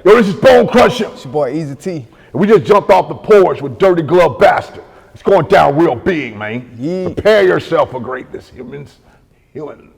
Yo, this is Bone Crusher. It's your boy Eaazy T. And we just jumped off the porch with Dirty Glove Bastard. It's going down real big, man. Yeah. Prepare yourself for greatness, humans. Humans.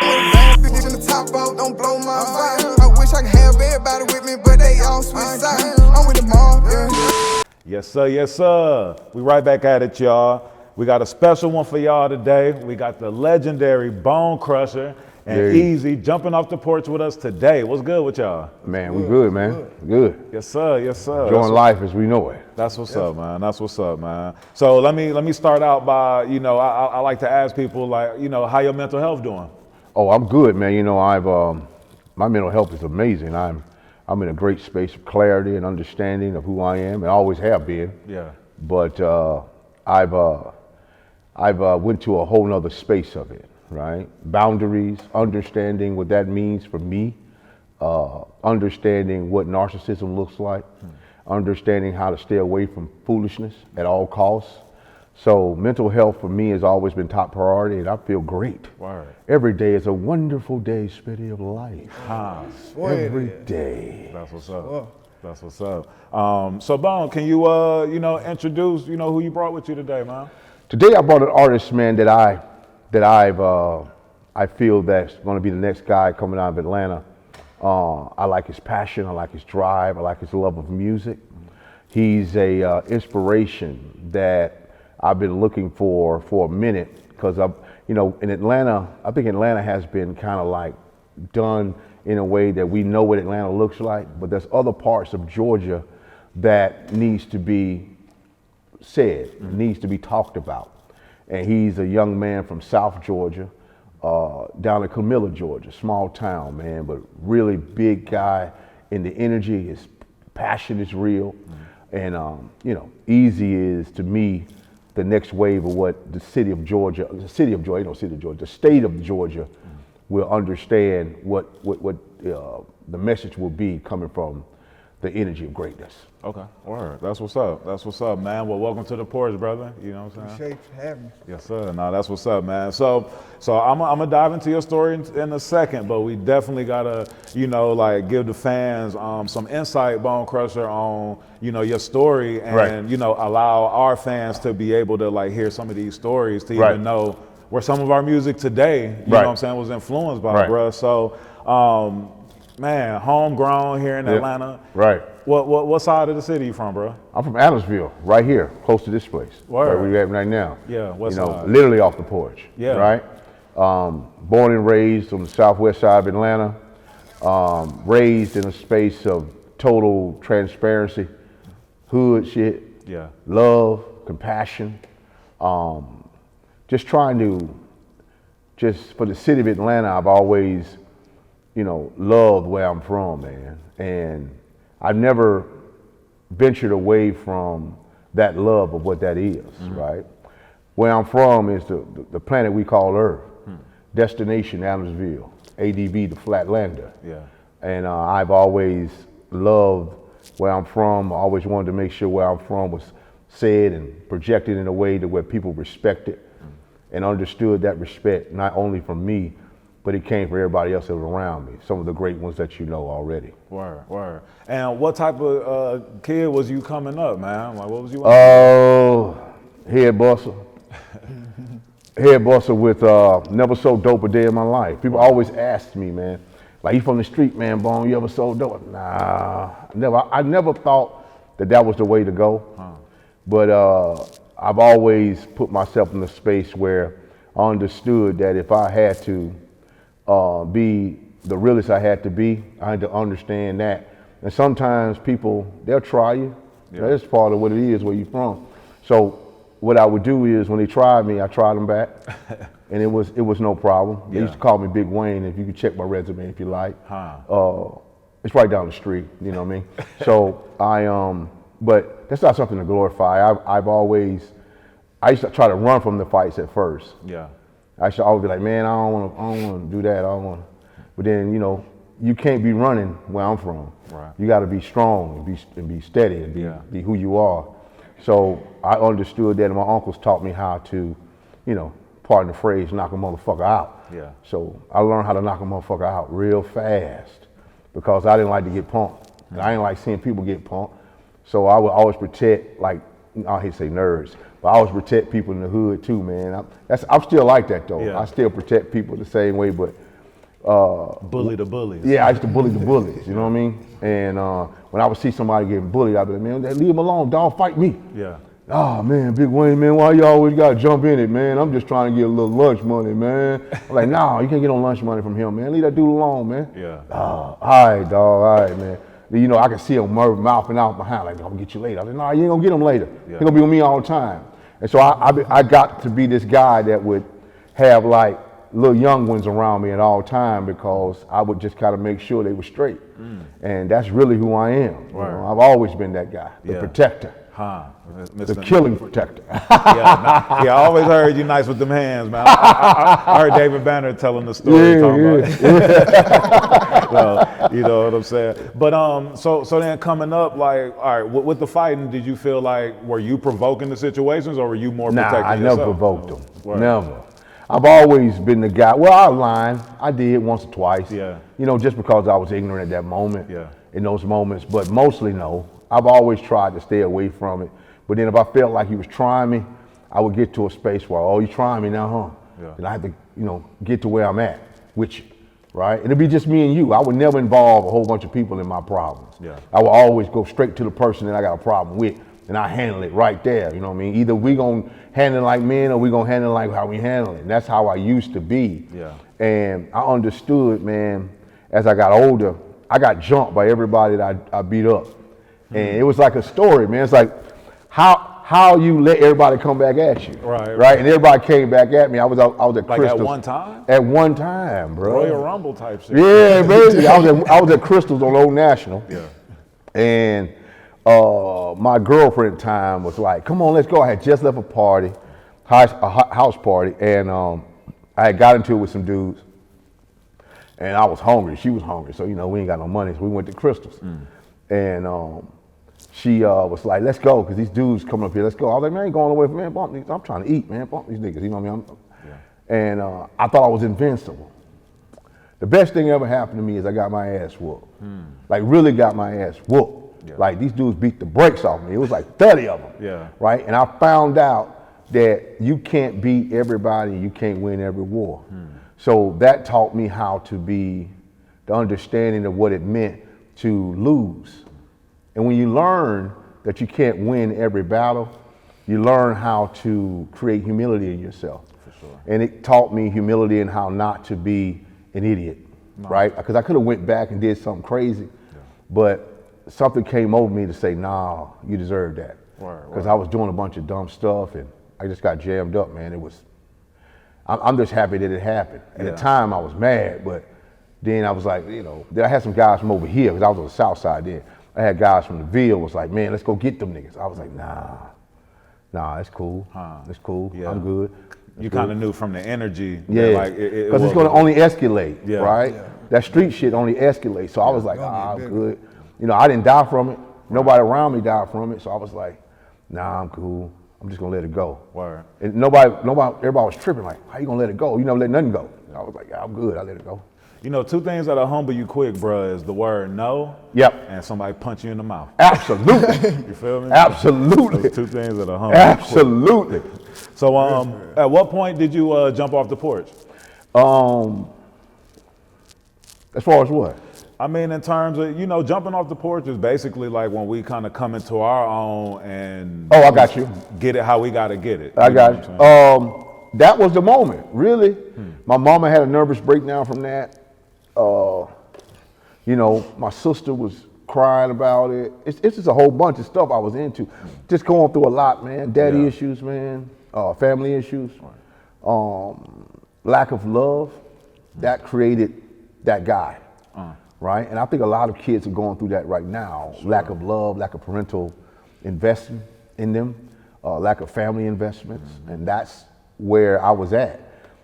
Bad bitch in the top out, don't blow my vibe. I wish I could have everybody with me, but they all switch sides. I'm with the mob, yeah. Yes, sir. Yes, sir. We right back at it, y'all. We got a special one for y'all today. We got the legendary Bone Crusher and Eaazy jumping off the porch with us today. What's good with y'all? Man, we good, man. Good. Yes, sir. Yes, sir. Enjoying life as we know it. That's what's up, man. That's what's up, man. So let me start out by, I like to ask people, like, how your mental health doing? Oh, I'm good, man. My mental health is amazing. I'm in a great space of clarity and understanding of who I am, and always have been. Yeah. But I've went to a whole nother space of it, right? Boundaries, understanding what that means for me, understanding what narcissism looks like, understanding how to stay away from foolishness at all costs. So mental health for me has always been top priority, and I feel great. Word. Every day is a wonderful day, Spitty, of life. Every Yeah. day. That's what's up. That's what's up. So Bone, can you introduce who you brought with you today, man? Today I brought an artist, man, that I feel that's going to be the next guy coming out of Atlanta. I like his passion, I like his drive, I like his love of music. He's a inspiration that I've been looking for a minute, because in Atlanta, I think Atlanta has been kind of like done in a way that we know what Atlanta looks like, but there's other parts of Georgia that needs to be said, needs to be talked about. And he's a young man from South Georgia, down in Camilla, Georgia, small town, man, but really big guy in the energy. His passion is real. And, Eaazy is, to me, the next wave of what the state of Georgia, the state of Georgia will understand what the message will be coming from the energy of greatness. Okay, word. That's what's up. That's what's up, man. Well, welcome to the porch, brother. You know what I'm saying? Appreciate you for having me. Yes, sir. No, that's what's up, man. So I'm gonna dive into your story in a second, but we definitely gotta, give the fans some insight, Bone Crusher, on your story, and allow our fans to be able to hear some of these stories to even know where some of our music today, you know what I'm saying, was influenced by, bruh. So, man, homegrown here in Atlanta. Right. What side of the city you from, bro? I'm from Adamsville, right here, close to this place. Word. Where we at right now. Yeah, what side? Literally off the porch. Yeah. Right? Born and raised on the southwest side of Atlanta. Raised in a space of total transparency, hood shit, love, compassion. Just trying to, for the city of Atlanta, I've always, loved where I'm from, man. And I've never ventured away from that love of what that is, right? Where I'm from is the planet we call Earth, destination Adamsville, ADB, the Flatlander. Yeah. And I've always loved where I'm from. I always wanted to make sure where I'm from was said and projected in a way to where people respect it and understood that respect, not only from me, but it came from everybody else that was around me. Some of the great ones that you know already. Word. And what type of kid was you coming up, man? Like, what was you? Head buster. Head buster with never sold dope a day in my life. People always ask me, man, like, you from the street, man, Bone, you ever sold dope? Nah, never. I never thought that was the way to go. But I've always put myself in a space where I understood that if I had to be the realest I had to understand that. And sometimes people, they'll try you. That's part of what it is, where you're from. So what I would do is, when they tried me, I tried them back. And it was no problem. They used to call me Big Wayne. If you can check my resume if you like. It's right down the street, you know what I mean? So but that's not something to glorify. I used to try to run from the fights at first. Yeah. I should always be like, man, I don't want to do that. I don't want to. But then, you can't be running where I'm from. Right. You got to be strong and be steady and be who you are. So I understood that, and my uncles taught me how to, pardon the phrase, knock a motherfucker out. Yeah. So I learned how to knock a motherfucker out real fast. because I didn't like to get punked. And I didn't like seeing people get punked. So I would always protect, like, I hate to say nerds, but I always protect people in the hood too, man. I'm still like that though. Yeah. I still protect people the same way, but bully the bullies. yeah, I used to bully the bullies, you know what I mean? And when I would see somebody getting bullied, I'd be like, man, leave him alone, dog, fight me. Yeah. Oh man, Big Wayne, man, why you always gotta jump in it, man? I'm just trying to get a little lunch money, man. I'm like, nah, you can't get no lunch money from him, man. Leave that dude alone, man. Yeah. All right, dog, all right, man. You know, I can see him mouthing out behind, like, I'm gonna get you later. I said, nah, you ain't gonna get him later. Yeah. He gonna be with me all the time. And so I got to be this guy that would have like little young ones around me at all time because I would just kind of make sure they were straight. And that's really who I am. You know, I've always been that guy, the protector. The killing protector. I always heard you nice with them hands, man. I heard David Banner telling the story. Well, you know what I'm saying? But so then coming up, like, all right, with the fighting, did you feel like, were you provoking the situations or were you more protecting yourself? Nah, I never provoked them. Never. I've always been the guy. Well, I lied. I did once or twice. Yeah. You know, just because I was ignorant at that moment. Yeah. In those moments, but mostly no. I've always tried to stay away from it. But then if I felt like he was trying me, I would get to a space where, oh, you trying me now, huh? Yeah. And I had to, you know, get to where I'm at, which, right? And it'd be just me and you. I would never involve a whole bunch of people in my problems. Yeah. I would always go straight to the person that I got a problem with, and I handle it right there. You know what I mean? Either we gonna handle it like men or we gonna handle it like how we handle it. And that's how I used to be. Yeah. And I understood, man, as I got older, I got jumped by everybody that I beat up. And it was like a story, man. It's like how you let everybody come back at you, right? And everybody came back at me. I was at like Crystal's. At one time? At one time, bro. Royal Rumble type shit. Yeah, baby. I was at Crystal's on Old National. Yeah. And my girlfriend at the time was like, "Come on, let's go." I had just left a party, a house party, and I had got into it with some dudes. And I was hungry. She was hungry, so you know we ain't got no money, so we went to Crystal's. And she was like, let's go, because these dudes coming up here, let's go. I was like, man, I ain't going away from man, bump these. I'm trying to eat, man, bump these niggas, you know what I mean? And I thought I was invincible. The best thing ever happened to me is I got my ass whooped. Like really got my ass whooped. Like these dudes beat the brakes off me. It was like 30 of them, right? And I found out that you can't beat everybody, you can't win every war. So that taught me how to be, the understanding of what it meant to lose. And when you learn that you can't win every battle, you learn how to create humility in yourself. For sure. And it taught me humility and how not to be an idiot, right? Because I could have went back and did something crazy, but something came over me to say, nah, you deserve that. Because I was doing a bunch of dumb stuff and I just got jammed up, man. I'm just happy that it happened. At the time I was mad, but then I was like, you know, then I had some guys from over here, because I was on the south side then. I had guys from the Ville was like, man, let's go get them niggas. I was like, nah, it's cool. It's cool. I'm good. You kind of knew from the energy. Yeah, like because it's going to only escalate, right? That street shit only escalates. So I was like, I'm good. You know, I didn't die from it. Nobody around me died from it. So I was like, nah, I'm cool. I'm just gonna let it go. And everybody was tripping like, how you gonna let it go? You never let nothing go. And I was like, yeah, I'm good, I let it go. You know, two things that'll humble you quick, bruh, is the word no. And somebody punch you in the mouth. Absolutely. You feel me? Absolutely. Those two things that'll humble Absolutely. you quick. So at what point did you jump off the porch? As far as what? I mean, in terms of, you know, jumping off the porch is basically like when we kind of come into our own and I got you. Get it how we got to get it. I got you. That was the moment, really. My mama had a nervous breakdown from that. You know, my sister was crying about it. It's just a whole bunch of stuff I was into. Just going through a lot, man. Daddy issues, man. Family issues. Lack of love. That created that guy. Right? And I think a lot of kids are going through that right now. Lack of love, lack of parental investment in them, lack of family investments. And that's where I was at.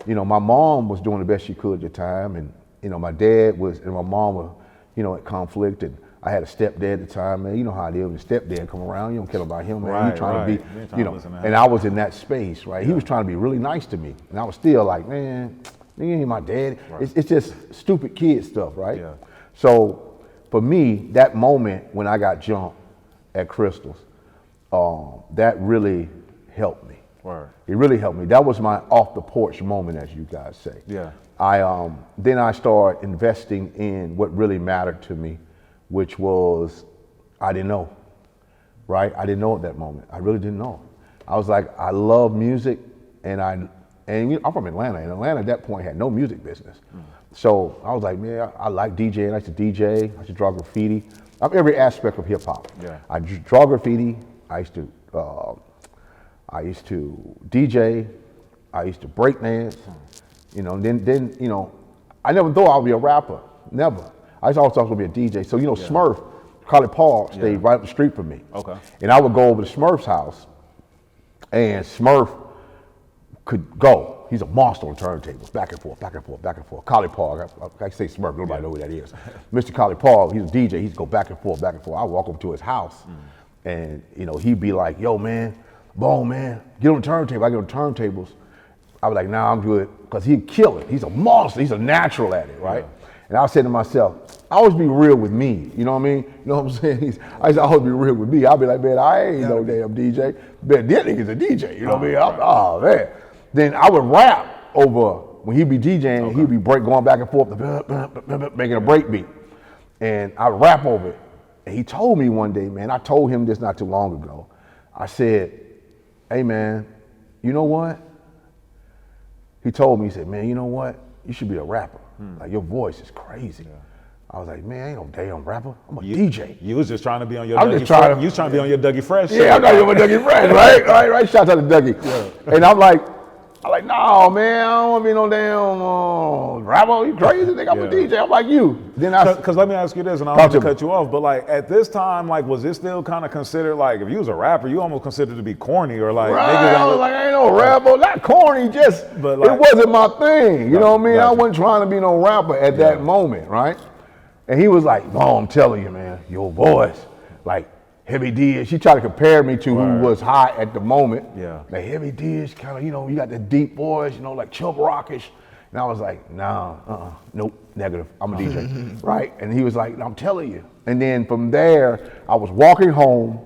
You know, my mom was doing the best she could at the time. And, you know, my dad was, and my mom were, you know, at conflict. And I had a stepdad at the time, man. You know how it is when stepdad come around, you don't care about him, man. You're trying to be, you know, and I was in that space, right? He was trying to be really nice to me. And I was still like, man, nigga ain't my dad. It's just stupid kid stuff, right? So for me, that moment when I got jumped at Crystal's, that really helped me. Word. It really helped me. That was my off the porch moment, as you guys say. Yeah. Then I started investing in what really mattered to me, which was, I didn't know, right? I didn't know at that moment. I really didn't know. I was like, I love music, and I'm from Atlanta, and Atlanta at that point had no music business. So I was like, man, I like DJing. I used to DJ. I used to draw graffiti. I'm every aspect of hip hop. Yeah. I draw graffiti. I used to DJ. I used to break dance. You know, then you know, I never thought I'd be a rapper. Never. I used to always thought I was gonna be a DJ. So you know, Smurf, Carly Paul stayed right up the street from me. Okay. And I would go over to Smurf's house, and Smurf could go. He's a monster on turntables, back and forth, back and forth, back and forth. Collie Paul, I say Smurf, nobody know who that is. Mr. Collie Paul, he's a DJ, he'd go back and forth, back and forth. I walk up to his house, and you know, he'd be like, yo man, Bone man, get on the turntable. I get on the turntables. I was like, nah, I'm good, because he'd kill it. He's a monster, he's a natural at it, right? Yeah. And I said to myself, I always be real with me, you know what I mean? You know what I'm saying? I used to always be real with me. I'll be like, man, I ain't no damn DJ. Man, that nigga's a DJ, you know what I mean? Oh man. Then I would rap over, when he'd be DJing, he'd be going back and forth, making a break beat. And I'd rap over it. And he told me one day, man, I told him this not too long ago. I said, hey man, you know what? He told me, he said, man, you know what? You should be a rapper. Like your voice is crazy. Yeah. I was like, man, I ain't no damn rapper. I'm a DJ. You was just trying to be on your Dougie Fresh. You was trying to be on your Dougie Fresh show. Yeah, I'm trying to be on Dougie Fresh, right? Shout out to Dougie. Yeah. And I'm like, no, man, I don't want to be no damn rapper. You crazy? Think I'm a DJ? I'm like you. Then because let me ask you this, and I don't want to cut you off, but like at this time, like was it still kind of considered like if you was a rapper, you almost considered to be corny or like? Right. I was like, I ain't no rapper, not corny, just but like, it wasn't my thing. You know what I mean? I wasn't trying to be no rapper at that moment, right? And he was like, no, I'm telling you, man, your voice, like. Heavy D, she tried to compare me to who was hot at the moment. Yeah. Like Heavy D is kind of, you know, you got the deep voice, you know, like Chubb Rockish. And I was like, nah, nope, negative. I'm a DJ, right? And he was like, I'm telling you. And then from there, I was walking home,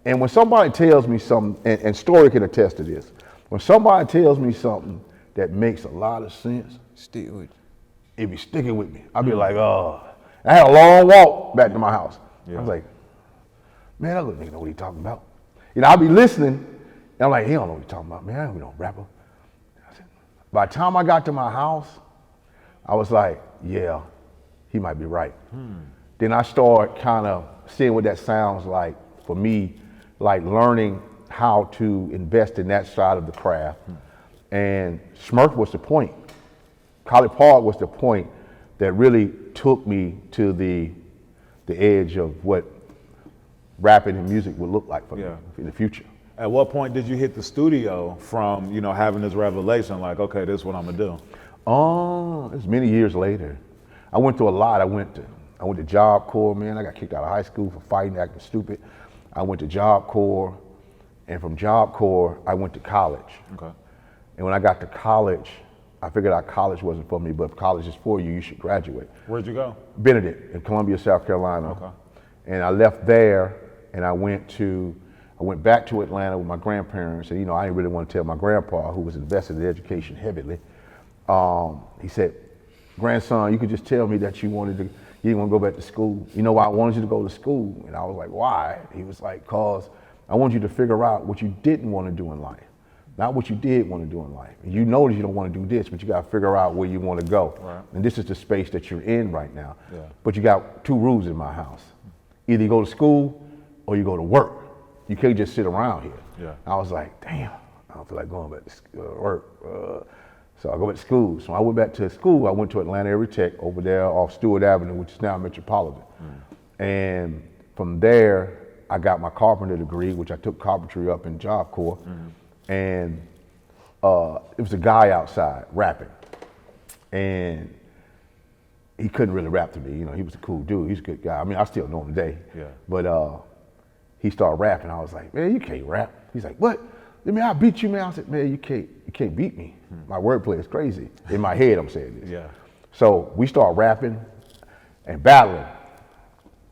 and when somebody tells me something, and Story can attest to this, when somebody tells me something that makes a lot of sense, it be sticking with me. I'll be like, oh. I had a long walk back to my house. I was like, man, that little nigga know what he talking about. You know, I'll be listening, and I'm like, he don't know what he talking about, man. I ain't no rapper. By the time I got to my house, I was like, yeah, he might be right. Then I started kind of seeing what that sounds like for me, like learning how to invest in that side of the craft. And Smurf was the point. Collie Paul was the point that really took me to the edge of what rapping and music would look like for me in the future. At what point did you hit the studio from, you know, having this revelation, like, okay, this is what I'm gonna do? Oh, it's many years later. I went through a lot. I went to Job Corps, man. I got kicked out of high school for fighting, acting stupid. I went to Job Corps, and from Job Corps, I went to college. Okay. And when I got to college, I figured out college wasn't for me, but if college is for you, you should graduate. Where'd you go? Benedict in Columbia, South Carolina. Okay. And I left there, and I went back to Atlanta with my grandparents, and you know, I didn't really want to tell my grandpa, who was invested in education heavily. He said, grandson, you could just tell me that you didn't want to go back to school. You know why I wanted you to go to school? And I was like, why? He was like, cause I want you to figure out what you didn't want to do in life, not what you did want to do in life. And you know that you don't want to do this, but you got to figure out where you want to go. Right. And this is the space that you're in right now. Yeah. But you got two rules in my house. Either you go to school or you go to work. You can't just sit around here. Yeah. I was like, damn, I don't feel like going back to work. So I go back to school. So I went back to school. I went to Atlanta Area Tech over there off Stewart Avenue, which is now Metropolitan. And from there, I got my carpenter degree, which I took carpentry up in Job Corps. And it was a guy outside rapping. And he couldn't really rap to me. You know, he was a cool dude. He's a good guy. I mean, I still know him today. Yeah. But he started rapping. I was like, man, you can't rap. He's like, what? I mean, I beat you, man. I said, man, you can't beat me. My wordplay is crazy. In my head, I'm saying this. Yeah. So we start rapping and battling.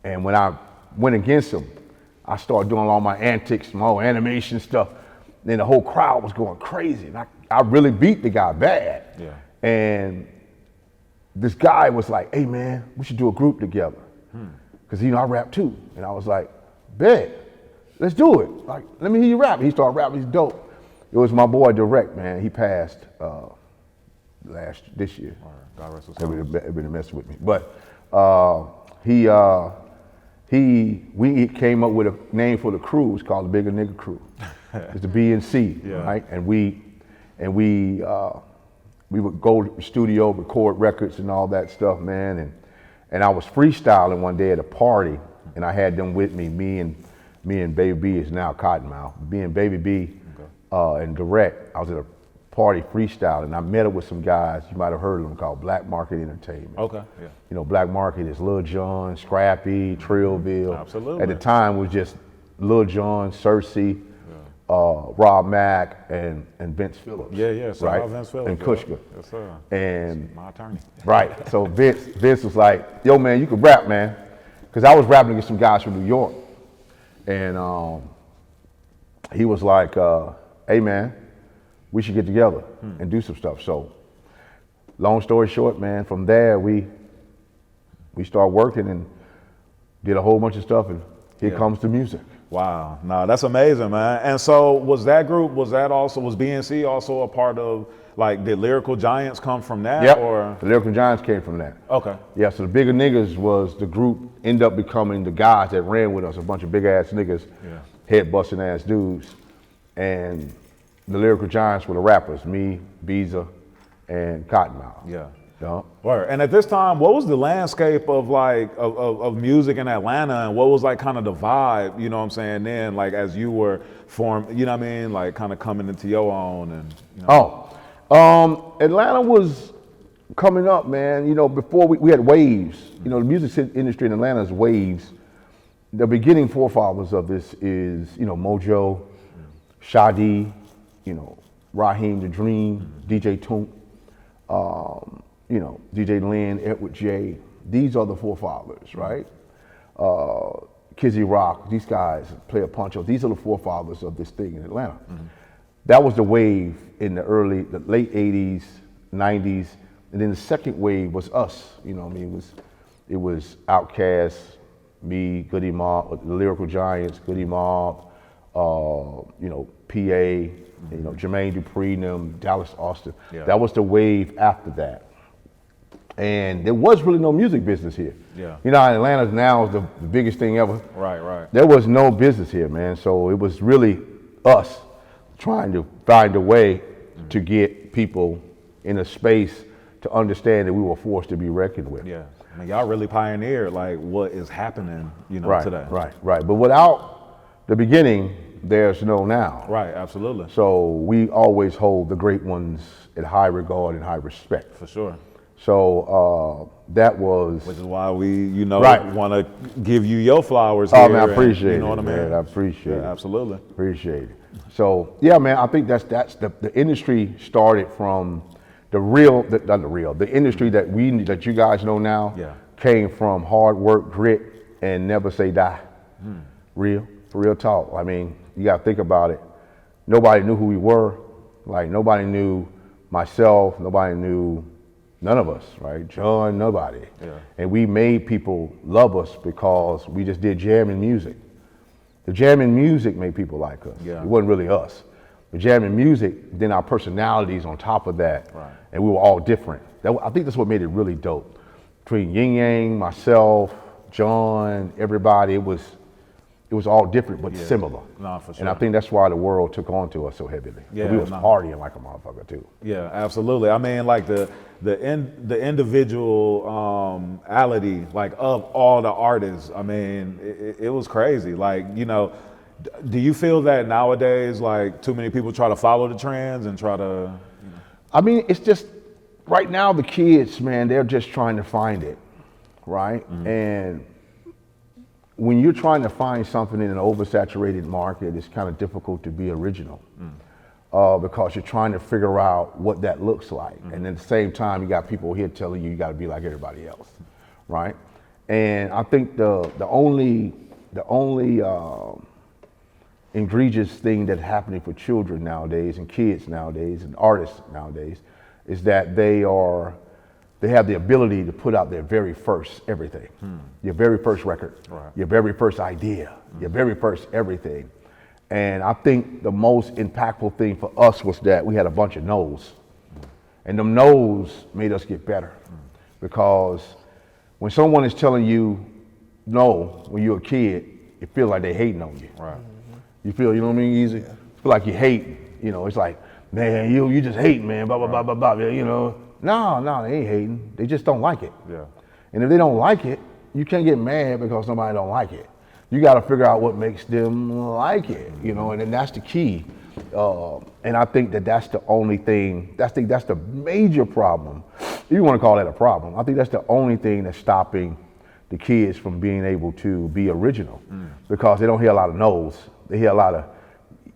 And when I went against him, I started doing all my antics, my whole animation stuff. Then the whole crowd was going crazy. And I really beat the guy bad. Yeah. And this guy was like, hey man, we should do a group together. Cause I rap too. And I was like, bet, let's do it. Like, let me hear you rap. He started rapping, he's dope. It was my boy Direct, man. He passed this year. God rest his soul. Everybody messing with me. But we came up with a name for the crew. It's called the Bigger Nigga Crew. It's the B&C, right? And we would go to the studio, record records and all that stuff, man. And I was freestyling one day at a party, and I had them with me. Me and Baby B is now Cottonmouth. Me and Baby B and Direct. I was at a party freestyling. I met up with some guys. You might have heard of them, called Black Market Entertainment. Okay. Yeah. Black Market is Lil Jon, Scrappy, Trillville. Absolutely. At the time, it was just Lil Jon, Cersei, Rob Mack, and Vince Phillips. Yeah. So right? Vince Phillips. And Kushka. Yes, sir. And my attorney. Right. So Vince was like, yo, man, you can rap, man. Because I was rapping against some guys from New York. And he was like, hey, man, we should get together and do some stuff. So long story short, man, from there, we started working and did a whole bunch of stuff. And here comes the music. Wow, no, that's amazing, man. And so was B&C also a part of, like, did Lyrical Giants come from that? Yep, or? the Lyrical Giants came from that. Okay. Yeah, so the Bigger Niggas was the group, ended up becoming the guys that ran with us, a bunch of big ass niggas, head busting ass dudes. And the Lyrical Giants were the rappers, me, Beezle, and Cottonmouth. Yeah. Yeah. Word. And at this time, what was the landscape of of music in Atlanta, and what was like kind of the vibe, you know what I'm saying, then, like as you were formed, you know what I mean, like kind of coming into your own and Atlanta was coming up, man. Before we had waves. The music industry in Atlanta is waves. The beginning forefathers of this is, Mojo, Shadi, Raheem the Dream, DJ Toomp, DJ Lynn, Edward J. These are the forefathers, right? Kizzy Rock, these guys, Player Poncho, these are the forefathers of this thing in Atlanta. That was the wave in the late 80s, 90s, and then the second wave was us, it was Outkast, me, Goody Mob, the Lyrical Giants, Goody Mob, PA, Jermaine Dupri and them, Dallas Austin. Yeah. That was the wave after that. And there was really no music business here. Yeah. Atlanta now is the biggest thing ever. Right. There was no business here, man. So it was really us trying to find a way to get people in a space to understand that we were forced to be reckoned with. Yeah. I mean, y'all really pioneered like what is happening, today. Right. But without the beginning, there's no now. Right, absolutely. So we always hold the great ones in high regard and high respect. For sure. So that was... Which is why we, want to give you your flowers here. Oh, man, I appreciate it. You know what I mean? Man, I appreciate it. Absolutely. Appreciate it. So, yeah, man, I think that's the industry started from the industry that you guys know now came from hard work, grit, and never say die. For real talk. I mean, you got to think about it. Nobody knew who we were. Like, nobody knew myself. Nobody knew none of us, right? John, nobody. Yeah. And we made people love us because we just did jamming music. The jamming music made people like us. Yeah. It wasn't really us. The jamming music, then our personalities on top of that. Right. And we were all different. I think that's what made it really dope. Between Yin Yang, myself, John, everybody, it was all different but similar. No, for sure. And I think that's why the world took on to us so heavily. Yeah, we was partying like a motherfucker too. Yeah, absolutely. I mean, like the individuality, like of all the artists. I mean, it was crazy. Like, do you feel that nowadays, like too many people try to follow the trends and try to? I mean, it's just right now the kids, man, they're just trying to find it, right? And when you're trying to find something in an oversaturated market, it's kind of difficult to be original because you're trying to figure out what that looks like. And at the same time, you got people here telling you got to be like everybody else, right? And I think the only egregious thing that's happening for children nowadays and kids nowadays and artists nowadays is that they have the ability to put out their very first everything, your very first record, your very first idea, your very first everything. And I think the most impactful thing for us was that we had a bunch of no's. And them no's made us get better. Because when someone is telling you no when you're a kid, it feels like they hating on you. Right. You feel, you know what I mean, Easy? Yeah. Feel like you hating. You know, it's like, man, you just hating, man, blah, blah, blah, blah, blah, you know. No, they ain't hating. They just don't like it. Yeah. And if they don't like it, you can't get mad because somebody don't like it. You got to figure out what makes them like it, you know, and then that's the key. And I think that's the only thing, that's the major problem. If you want to call that a problem, I think that's the only thing that's stopping the kids from being able to be original because they don't hear a lot of no's. They hear a lot of,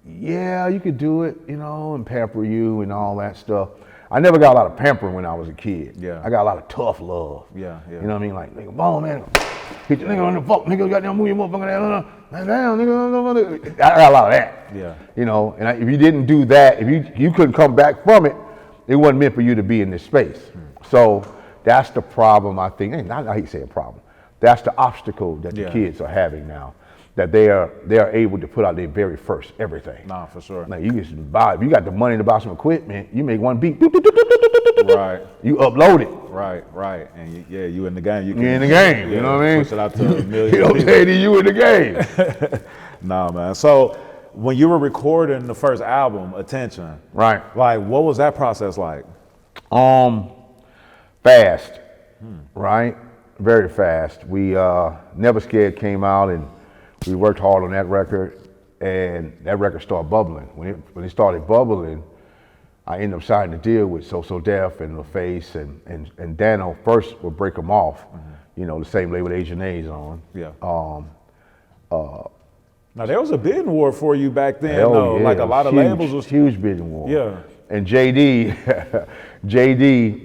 yeah, you could do it, you know, and pamper you and all that stuff. I never got a lot of pampering when I was a kid. Yeah. I got a lot of tough love. Yeah. You know what I mean? Like, nigga, Bone, man, hit the nigga on the fuck, nigga, goddamn move your motherfucker down, nigga. I got a lot of that. Yeah. You know, and if you didn't do that, if you couldn't come back from it, it wasn't meant for you to be in this space. So that's the problem, I think. I hate saying problem. That's the obstacle that the kids are having now. That they are able to put out their very first everything. Nah, for sure. Like you can buy, if you got the money to buy some equipment, you make one beat. Right. You upload it. Right. And you in the game. You're in the game, you know what I mean? Push it out to a million You know what I'm saying? You in the game. Nah, man. So when you were recording the first album, AttenCHUN, Right. like what was that process like? Fast, right? Very fast. We Never Scared came out and we worked hard on that record, and that record started bubbling. When it started bubbling, I ended up signing a deal with So Def and LaFace and Dano first would break them off. You know, the same label Asian A's on. Yeah. Now there was a bidding war for you back then, Hell though. yeah, Like a lot of huge, labels was huge bidding war. Yeah. And JD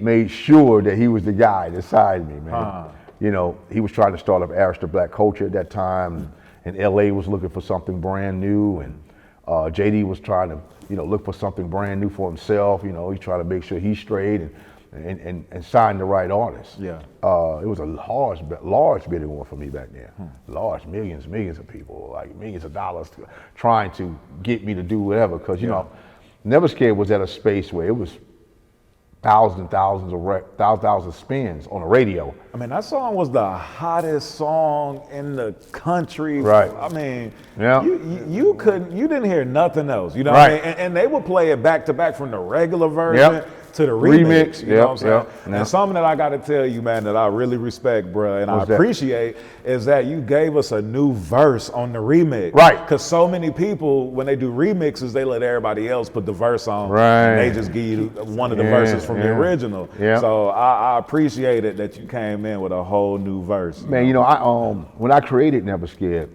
made sure that he was the guy that signed me, man. You know, he was trying to start up Arista Black Culture at that time, and LA was looking for something brand new, and JD was trying to, you know, look for something brand new for himself. You know, he's trying to make sure he's straight and sign the right artists. Yeah. It was a large bidding war for me back then. Large, millions of people, like millions of dollars trying to get me to do whatever, because, you know, Never Scared was at a space where it was thousands of spins on the radio. I mean, that song was the hottest song in the country. Right. I mean, Yeah. you didn't hear nothing else. You know Right. what I mean? And they would play it back to back from the regular version to the remix. You know what I'm saying? And something that I got to tell you, man, that I really respect, bro, and What's I appreciate is that you gave us a new verse on the remix. Right. Because so many people, when they do remixes, they let everybody else put the verse on. Right. And they just give you one of the verses from the original. Yeah. So I appreciate it that you came in with a whole new verse. Man, you know, when I created Never Scared,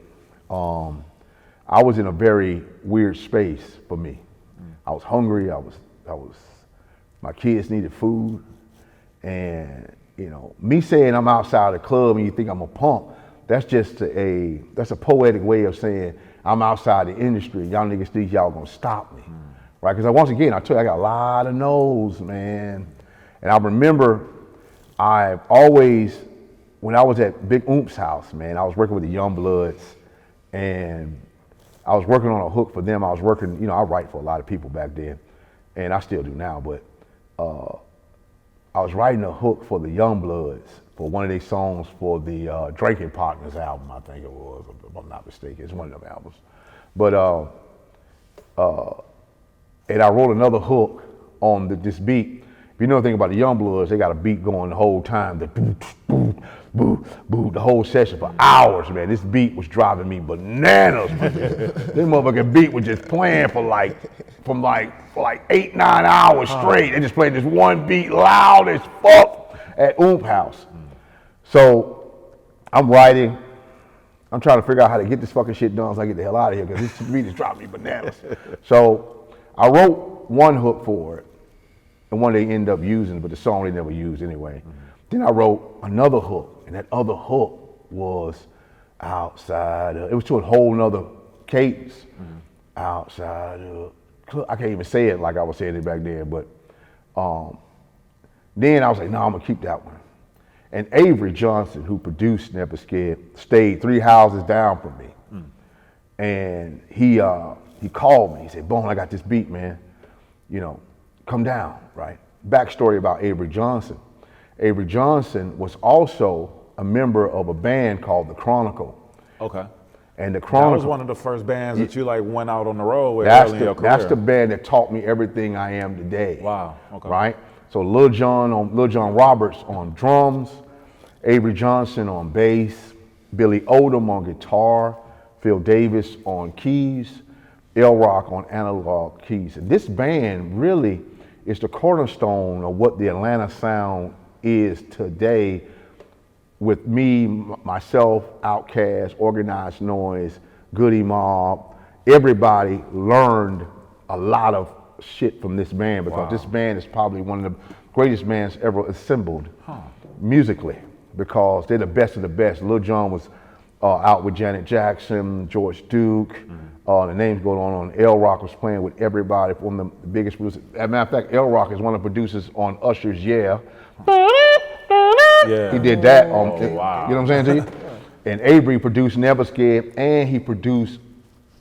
I was in a very weird space for me. I was hungry. My kids needed food, and you know, me saying I'm outside the club and you think I'm a punk, that's just that's a poetic way of saying I'm outside the industry. Y'all niggas think y'all gonna stop me, right? Because once again, I tell you, I got a lot of no's, man. And I remember I've always, when I was at Big Oomp's house, man, I was working with the Young Bloods, and I was working on a hook for them. I was working, you know, I write for a lot of people back then, and I still do now, but I was writing a hook for the Young Bloods for one of their songs for the Drinking Partners album, I think it was, if I'm not mistaken. It's one of them albums. But, and I wrote another hook on this beat. If you know anything about the Young Bloods, they got a beat going the whole time, the boo, boo, boo, boo, the whole session for hours, man. This beat was driving me bananas. This motherfucking beat was just playing for like 8, 9 hours straight. They just played this one beat loud as fuck at Oomp House. So I'm writing. I'm trying to figure out how to get this fucking shit done so I get the hell out of here, because this beat is driving me bananas. So I wrote one hook for it, and one they end up using, but the song they never used anyway. Then I wrote another hook, and that other hook was outside. It was to a whole nother cadence. Outside. I can't even say it like I was saying it back then, but then I was like, no, I'm gonna keep that one. And Avery Johnson, who produced Never Scared, stayed 3 houses down from me. And he called me. He said, Bone, I got this beat, man. You know, come down, right? Backstory about Avery Johnson. Avery Johnson was also a member of a band called The Chronicle. Okay. And The Chronicle. That was one of the first bands that you like went out on the road with early in your career. That's the band that taught me everything I am today. Wow. Okay. Right? So Lil Jon Roberts on drums, Avery Johnson on bass, Billy Odom on guitar, Phil Davis on keys, L Rock on analog keys. And this band really is the cornerstone of what the Atlanta sound is today, with me, myself, Outkast, Organized Noise, Goody Mob. Everybody learned a lot of shit from this band, because this band is probably one of the greatest bands ever assembled musically, because they're the best of the best. Lil Jon was out with Janet Jackson, George Duke, the names going on. L Rock was playing with everybody, one of the biggest producers. As a matter of fact, L Rock is one of the producers on Usher's Yeah. He did that on, you know what I'm saying to you? And Avery produced Never Scared, and he produced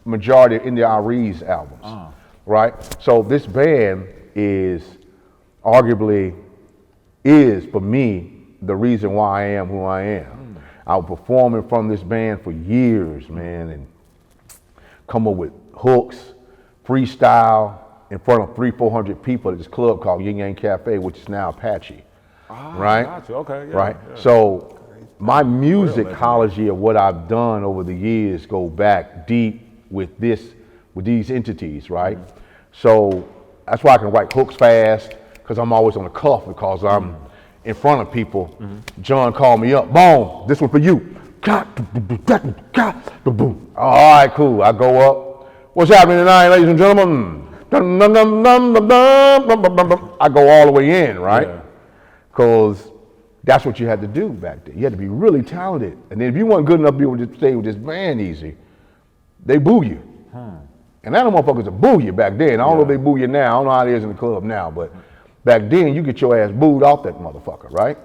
majority of India Arie's albums, right? So this band is arguably, for me, the reason why I am who I am. I was performing from this band for years, man, and come up with hooks, freestyle in front of 300-400 people at this club called Yin Yang Cafe, which is now Apache. Right? Gotcha. Okay. Yeah, right. Yeah. So my musicology of what I've done over the years go back deep with these entities, right? So that's why I can write hooks fast, because I'm always on the cuff, because I'm in front of people. John called me up, Bone, this one for you. All right, cool. I go up. What's happening tonight, ladies and gentlemen? I go all the way in, right? Yeah. Because that's what you had to do back then. You had to be really talented. And then if you weren't good enough to be able to stay with this band easy, they boo you. And that motherfuckers would boo you back then. I don't know if they boo you now. I don't know how it is in the club now, but back then you get your ass booed off that motherfucker, right?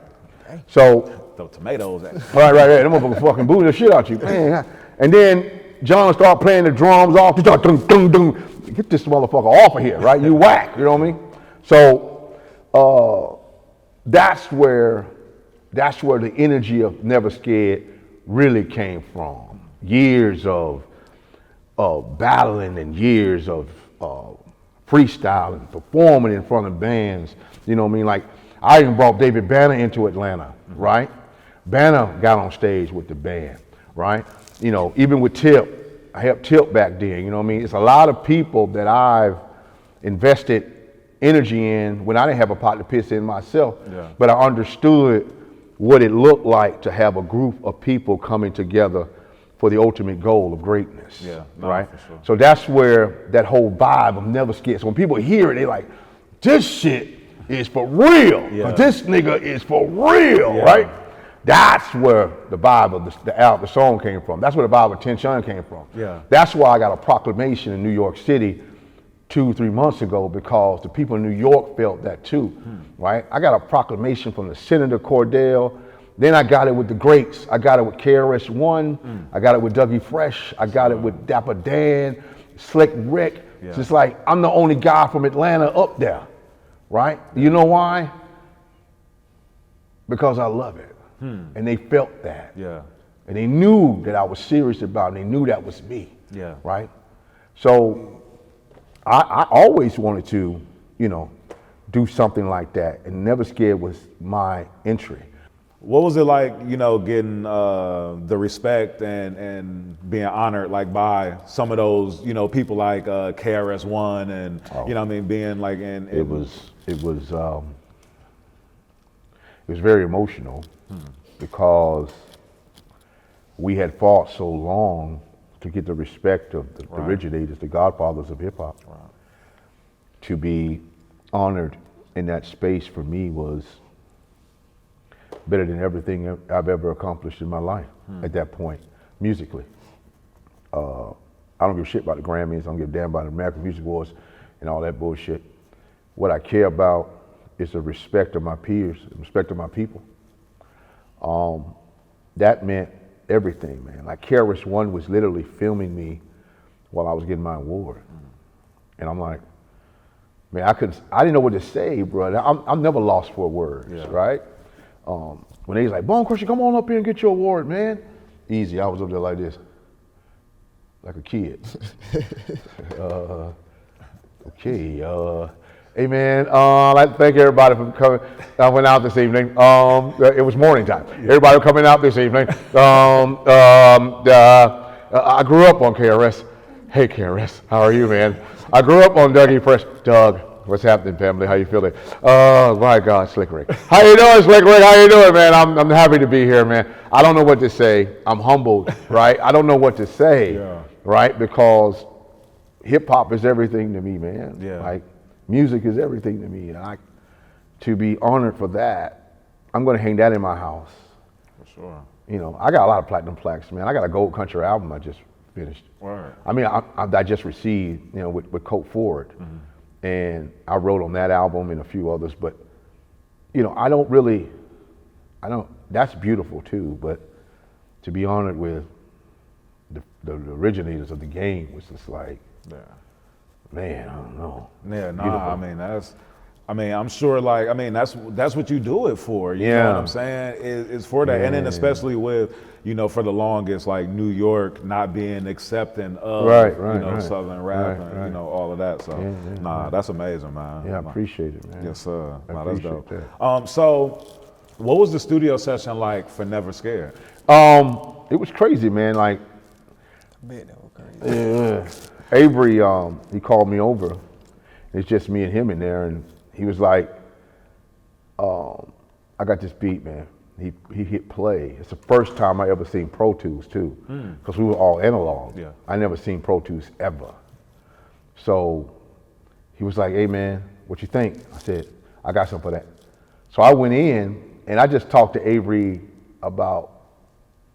So, throw tomatoes at you. right. Them motherfuckers fucking boo the shit out you, man. And then John started playing the drums off. Get this motherfucker off of here, right? You whack, you know what I mean? So, that's where the energy of Never Scared really came from. Years of battling and years of freestyling, performing in front of bands. You know what I mean? Like, I even brought David Banner into Atlanta, right? Banner got on stage with the band, right? You know, even with Tip, I helped Tip back then, you know what I mean? It's a lot of people that I've invested energy in when I didn't have a pot to piss in myself, but I understood what it looked like to have a group of people coming together for the ultimate goal of greatness, right? For sure. So that's where that whole vibe of Never Scared. So when people hear it, they like, this shit is for real, because this nigga is for real, right? That's where the vibe of the song came from. That's where the vibe of AttenCHUN came from. That's why I got a proclamation in New York City 2-3 months ago, because the people in New York felt that too, right? I got a proclamation from the Senator Cordell. Then I got it with the greats. I got it with KRS-One. I got it with Dougie Fresh. I got it with Dapper Dan, Slick Rick. It's just like, I'm the only guy from Atlanta up there, right? You know why? Because I love it. And they felt that. And they knew that I was serious about it. And they knew that was me, right? So I always wanted to, you know, do something like that. And Never Scared was my entry. What was it like, you know, getting the respect and being honored like by some of those, you know, people like KRS-One and you know what I mean, being like in it was very emotional because we had fought so long to get the respect of the originators, the godfathers of hip hop. To be honored in that space for me was better than everything I've ever accomplished in my life. at that point, musically. I don't give a shit about the Grammys. I don't give a damn about the American Music Awards and all that bullshit. What I care about is the respect of my peers, the respect of my people. That meant everything, man. Like KRS-One was literally filming me while I was getting my award. And I'm like, man, I didn't know what to say, bro. I'm never lost for words, right? When he's like, Bone Crusher, come on up here and get your award, man. Easy, I was up there like this, like a kid. Okay, hey man, I'd like to thank everybody for coming. I went out this evening. It was morning time. Everybody coming out this evening. I grew up on KRS. Hey KRS, how are you, man? I grew up on Dougie Fresh. Doug, what's happening, family? How you feeling? Oh my God, Slick Rick. How you doing, Slick Rick? How you doing, man? I'm happy to be here, man. I don't know what to say. I'm humbled, right? I don't know what to say, right? Because hip hop is everything to me, man. Like music is everything to me, and to be honored for that, I'm gonna hang that in my house. For sure. You know, I got a lot of platinum plaques, man. I got a Gold Country album I just finished. Word. I mean, I just received, you know, with Coke Forward, and I wrote on that album and a few others. But, you know, that's beautiful too. But to be honored with the originators of the game was just like, man, I don't know. Yeah, nah, I mean, I'm sure, like, I mean, that's what you do it for. You know what I'm saying? It's for that, and then especially with, you know, for the longest, like New York not being accepting of, Southern rap and you know, all of that. So, that's amazing, man. Yeah, I appreciate it, man. Yes, sir. I That's appreciate dope. that. So, what was the studio session like for Never Scared? It was crazy, man. Like, Man, that was crazy. Avery, he called me over. It's just me and him in there, and he was like, I got this beat, man. He hit play. It's the first time I ever seen Pro Tools too, because we were all analog. I never seen Pro Tools ever. So he was like, hey man, what you think? I said, I got something for that. So I went in and I just talked to Avery about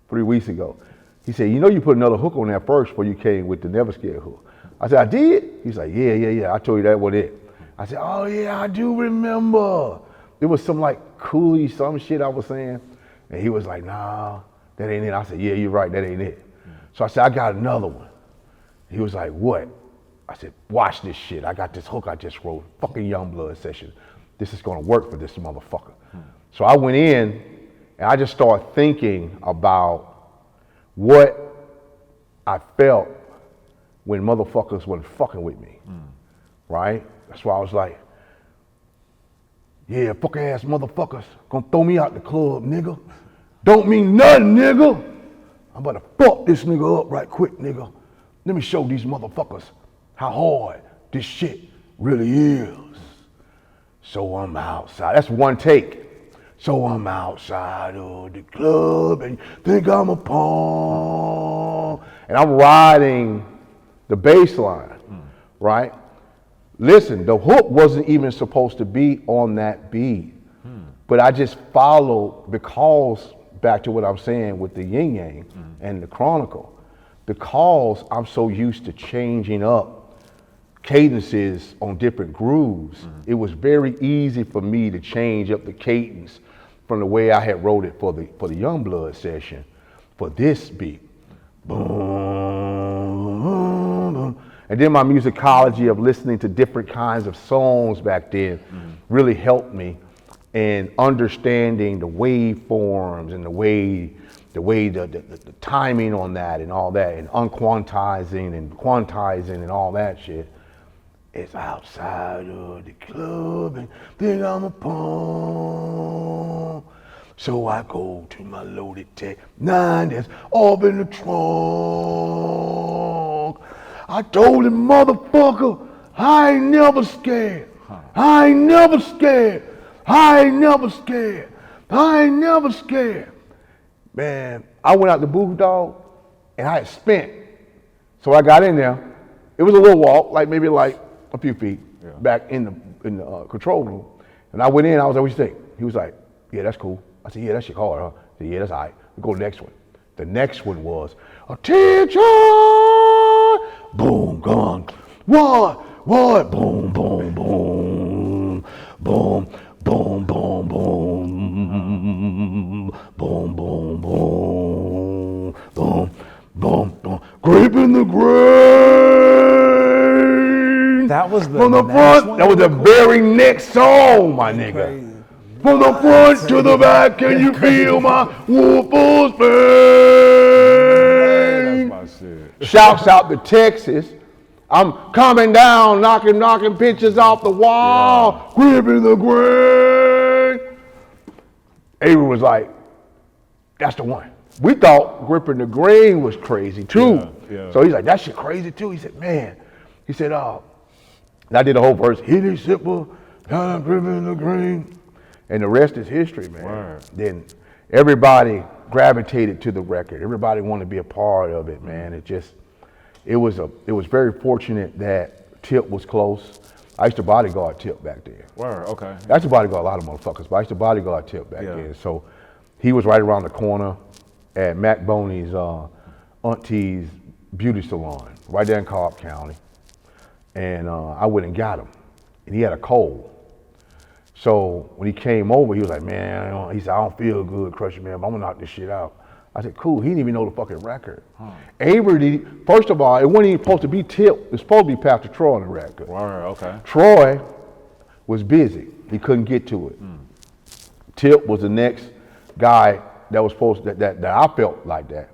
3 weeks ago. He said, you know you put another hook on there first before you came with the Never Scared hook. I said, I did? He's like, yeah. I told you that was it. I said, oh yeah, I do remember. It was some like Cooley, some shit I was saying. And he was like, nah, that ain't it. I said, yeah, you're right, that ain't it. So I said, I got another one. He was like, what? I said, watch this shit. I got this hook I just wrote, fucking Youngblood session. This is gonna work for this motherfucker. So I went in and I just started thinking about what I felt when motherfuckers wasn't fucking with me, right? That's why I was like, yeah, fuck ass motherfuckers gonna throw me out the club, nigga. Don't mean nothing, nigga. I'm about to fuck this nigga up right quick, nigga. Let me show these motherfuckers how hard this shit really is. So I'm outside, that's one take. So I'm outside of the club and think I'm a pawn. And I'm riding the bass line, right? Listen, the hook wasn't even supposed to be on that beat, but I just followed because, back to what I'm saying with the yin yang and the chronicle, because I'm so used to changing up cadences on different grooves, it was very easy for me to change up the cadence from the way I had wrote it for the Youngblood session, for this beat. Boom, boom, boom. And then my musicology of listening to different kinds of songs back then really helped me in understanding the waveforms and the way the timing on that and all that, and unquantizing and quantizing and all that shit. It's outside of the club and think I'm a pawn. So I go to my loaded Tech 9 that's all in the trunk. I told him, motherfucker, I ain't never scared. I ain't never scared. I ain't never scared. I ain't never scared. Man, I went out the booth, dog, and I had spent. So I got in there. It was a little walk, like maybe like a few feet back in the control room. And I went in, I was like, what you think? He was like, yeah, that's cool. I said, yeah, that shit hard, huh? I said, yeah, that's all right. We go to the next one. The next one was, attention, boom, gone. What, boom, boom, boom, boom, boom, boom, boom, boom, boom, boom, boom, boom, boom. Grippin The Grain. That was the From the front, that was the very next song, my nigga. Crazy. From the front to the back, can you feel my wolf's pain? That's my shit. Shouts out to Texas. I'm coming down, knocking pictures off the wall, Grippin The Grain. Avery was like, that's the one. We thought Grippin The Grain was crazy too. Yeah. So he's like, that shit crazy too. He said, man. He said, and I did the whole verse, hit it simple, Grippin The Grain. And the rest is history, man. Word. Then everybody gravitated to the record. Everybody wanted to be a part of it, man. It was very fortunate that Tip was close. I used to bodyguard Tip back then. Word, okay. I used to bodyguard a lot of motherfuckers, but I used to bodyguard Tip back then. So he was right around the corner at Mac Boney's auntie's beauty salon, right there in Cobb County. And I went and got him. And he had a cold. So when he came over, he was like, man, he said, I don't feel good, Crusher, man, but I'm gonna knock this shit out. I said, cool, he didn't even know the fucking record. Avery, first of all, it wasn't even supposed to be Tip, it was supposed to be Pastor Troy on the record. Word, okay. Troy was busy, he couldn't get to it. Tip was the next guy that was supposed to, that I felt like that.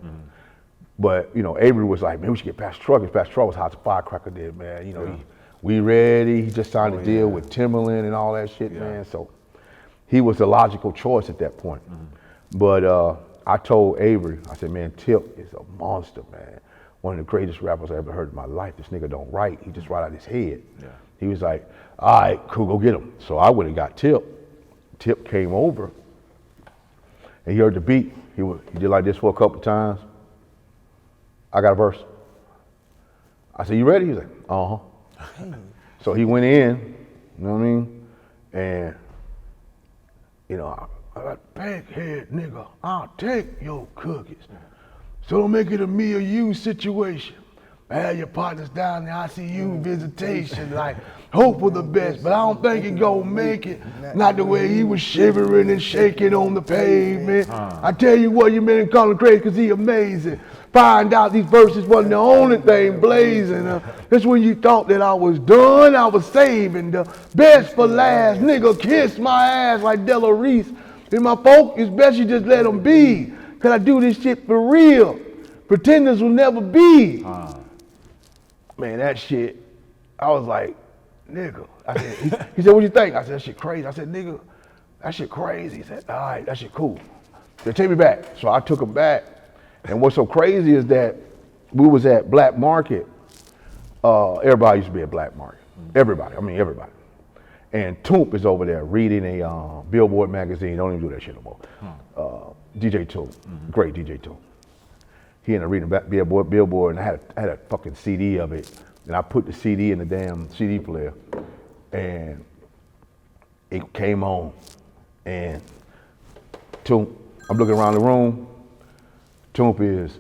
But, you know, Avery was like, man, we should get Pastor Troy, because Pastor Troy was hot as a firecracker did, man. You know, we ready, he just signed a deal with Timberland and all that shit, man. So he was the logical choice at that point. But I told Avery, I said, man, Tip is a monster, man. One of the greatest rappers I ever heard in my life. This nigga don't write, he just write out his head. He was like, all right, cool, go get him. So I went and got Tip. Tip came over and he heard the beat. He did like this for a couple times. I got a verse. I said, you ready? He's like, uh-huh. So he went in, you know what I mean? And, you know, I got backhead nigga, I'll take your cookies. So don't make it a me or you situation. Have your partners down the ICU visitation, like hope for the best, but I don't think he gonna make it. Not the way he was shivering and shaking on the pavement. I tell you what, you men call him crazy because he amazing. Find out these verses wasn't the only thing blazing. That's when you thought that I was done, I was saving the best for last. Nigga, kiss my ass like Della Reese. And my folk, it's best you just let them be. Cause I do this shit for real. Pretenders will never be. Man, that shit, I was like, nigga. I said, he said, what you think? I said, that shit crazy. I said, nigga, that shit crazy. He said, all right, that shit cool. He said, take me back. So I took him back. And what's so crazy is that we was at Black Market. Everybody used to be at Black Market. Everybody. And Toomp is over there reading a Billboard magazine. Don't even do that shit no more. DJ Toomp, great DJ Toomp. He ended up reading Billboard, and I had a fucking CD of it. And I put the CD in the damn CD player. And it came on. And Toomp, I'm looking around the room. Toomp is,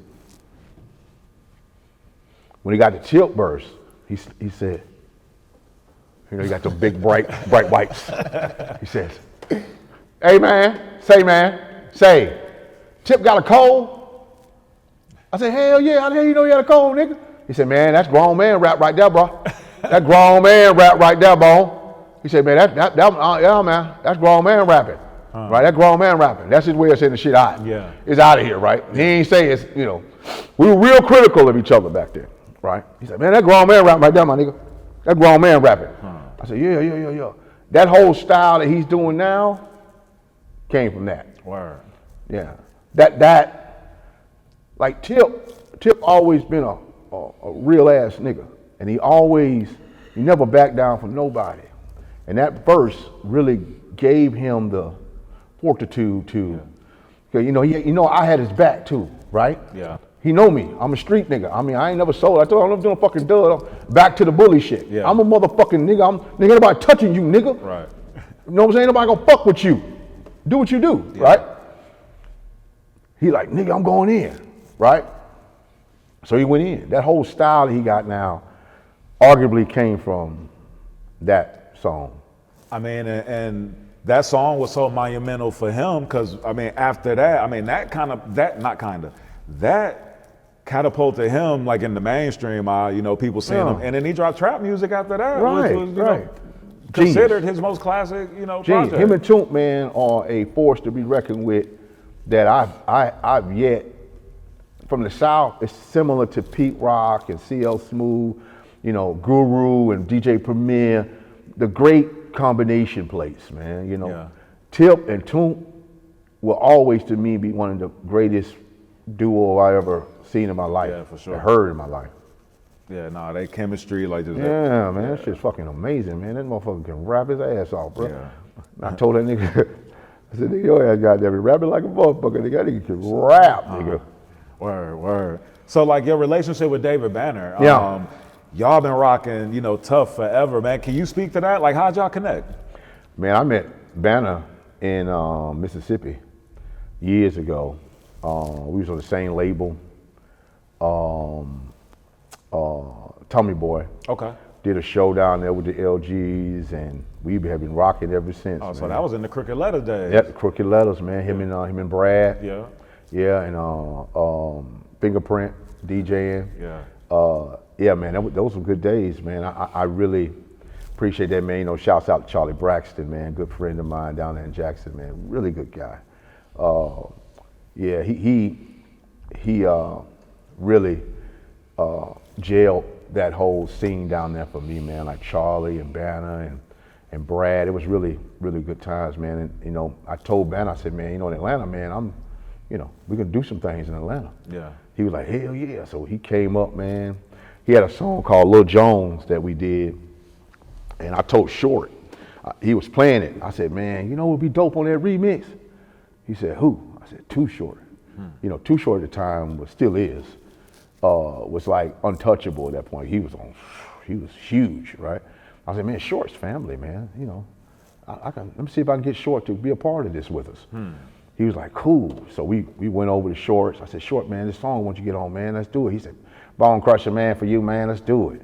when he got the Tip verse, he said, you know, he got the big bright whites. He says, hey man, say, Tip got a cold? I said, hell yeah, how the hell you know he had a cold, nigga? He said, man, that's grown man rap right there, bro. That grown man rap right there, bro. He said, man, yeah, man, that's grown man rapping. Right, that grown man rapping. That's his way of saying the shit out. Yeah. It's out of here, right? He ain't say it's, you know, we were real critical of each other back then, right? He said, man, that grown man rapping right there, my nigga. That grown man rapping. I said, yeah. That whole style that he's doing now came from that. Word. Yeah. That, like Tip always been a real ass nigga. And he never backed down from nobody. And that verse really gave him the fortitude to, you know, I had his back too, right? Yeah. He know me. I'm a street nigga. I mean, I ain't never sold. I told him I'm never doing fucking dud. Back to the bully shit. Yeah. I'm a motherfucking nigga. Nigga, nobody touching you, nigga. Right. You know what I'm saying? Nobody gonna fuck with you. Do what you do, right? He like, nigga, I'm going in, right? So he went in. That whole style that he got now arguably came from that song. I mean, and that song was so monumental for him because, I mean, after that, I mean, that catapulted him like in the mainstream, you know, people seeing him. And then he dropped trap music after that, Right, which was, right. know, considered his most classic, you know, project. Him and Toomp, man, are a force to be reckoned with that I've yet, from the South, it's similar to Pete Rock and CL Smooth, you know, Guru and DJ Premier, the great combination place, man, you know. Yeah. Tip and Toomp will always, to me, be one of the greatest duo I ever seen in my life. Yeah, for sure. Heard in my life. Yeah, nah, they chemistry like just. Yeah, man, that shit's fucking amazing, man. That motherfucker can rap his ass off, bro. Yeah. I told that nigga, I said, nigga, your ass goddamn it, rapping like a motherfucker. Nigga, that nigga can rap, nigga. Word. So like your relationship with David Banner, Yeah. Y'all been rocking, you know, tough forever, man. Can you speak to that? Like, how'd y'all connect? Man, I met Banner in Mississippi years ago. We was on the same label. Tommy Boy Okay. did a show down there with the LGs, and we have been rocking ever since. Oh, man. so that was in the Crooked Letter days. Yep, Crooked Letters, man. Him and Brad. Yeah. Yeah, and Fingerprint DJing. Yeah. Yeah, man, those were good days, man. I really appreciate that, man. You know, shouts out to Charlie Braxton, man, good friend of mine down there in Jackson, man. Really good guy. Yeah, he really jailed that whole scene down there for me, man. Like Charlie and Banner and Brad. It was really, really good times, man. And you know, I told Banner, I said, man, you know, in Atlanta, man, we can do some things in Atlanta. Yeah. He was like, hell yeah. So he came up, man. He had a song called Lil Jones that we did. And I told Short, he was playing it. I said, man, you know what would be dope on that remix? He said, who? I said, Too Short. You know, Too Short at the time, but still is, was like untouchable at that point. He was huge, right? I said, man, Short's family, man. You know, let me see if I can get Short to be a part of this with us. He was like, cool. So we went over to Shorts. I said, Short, man, this song, once you get on, man, let's do it. He said, Bone Crusher, man, for you, man, let's do it.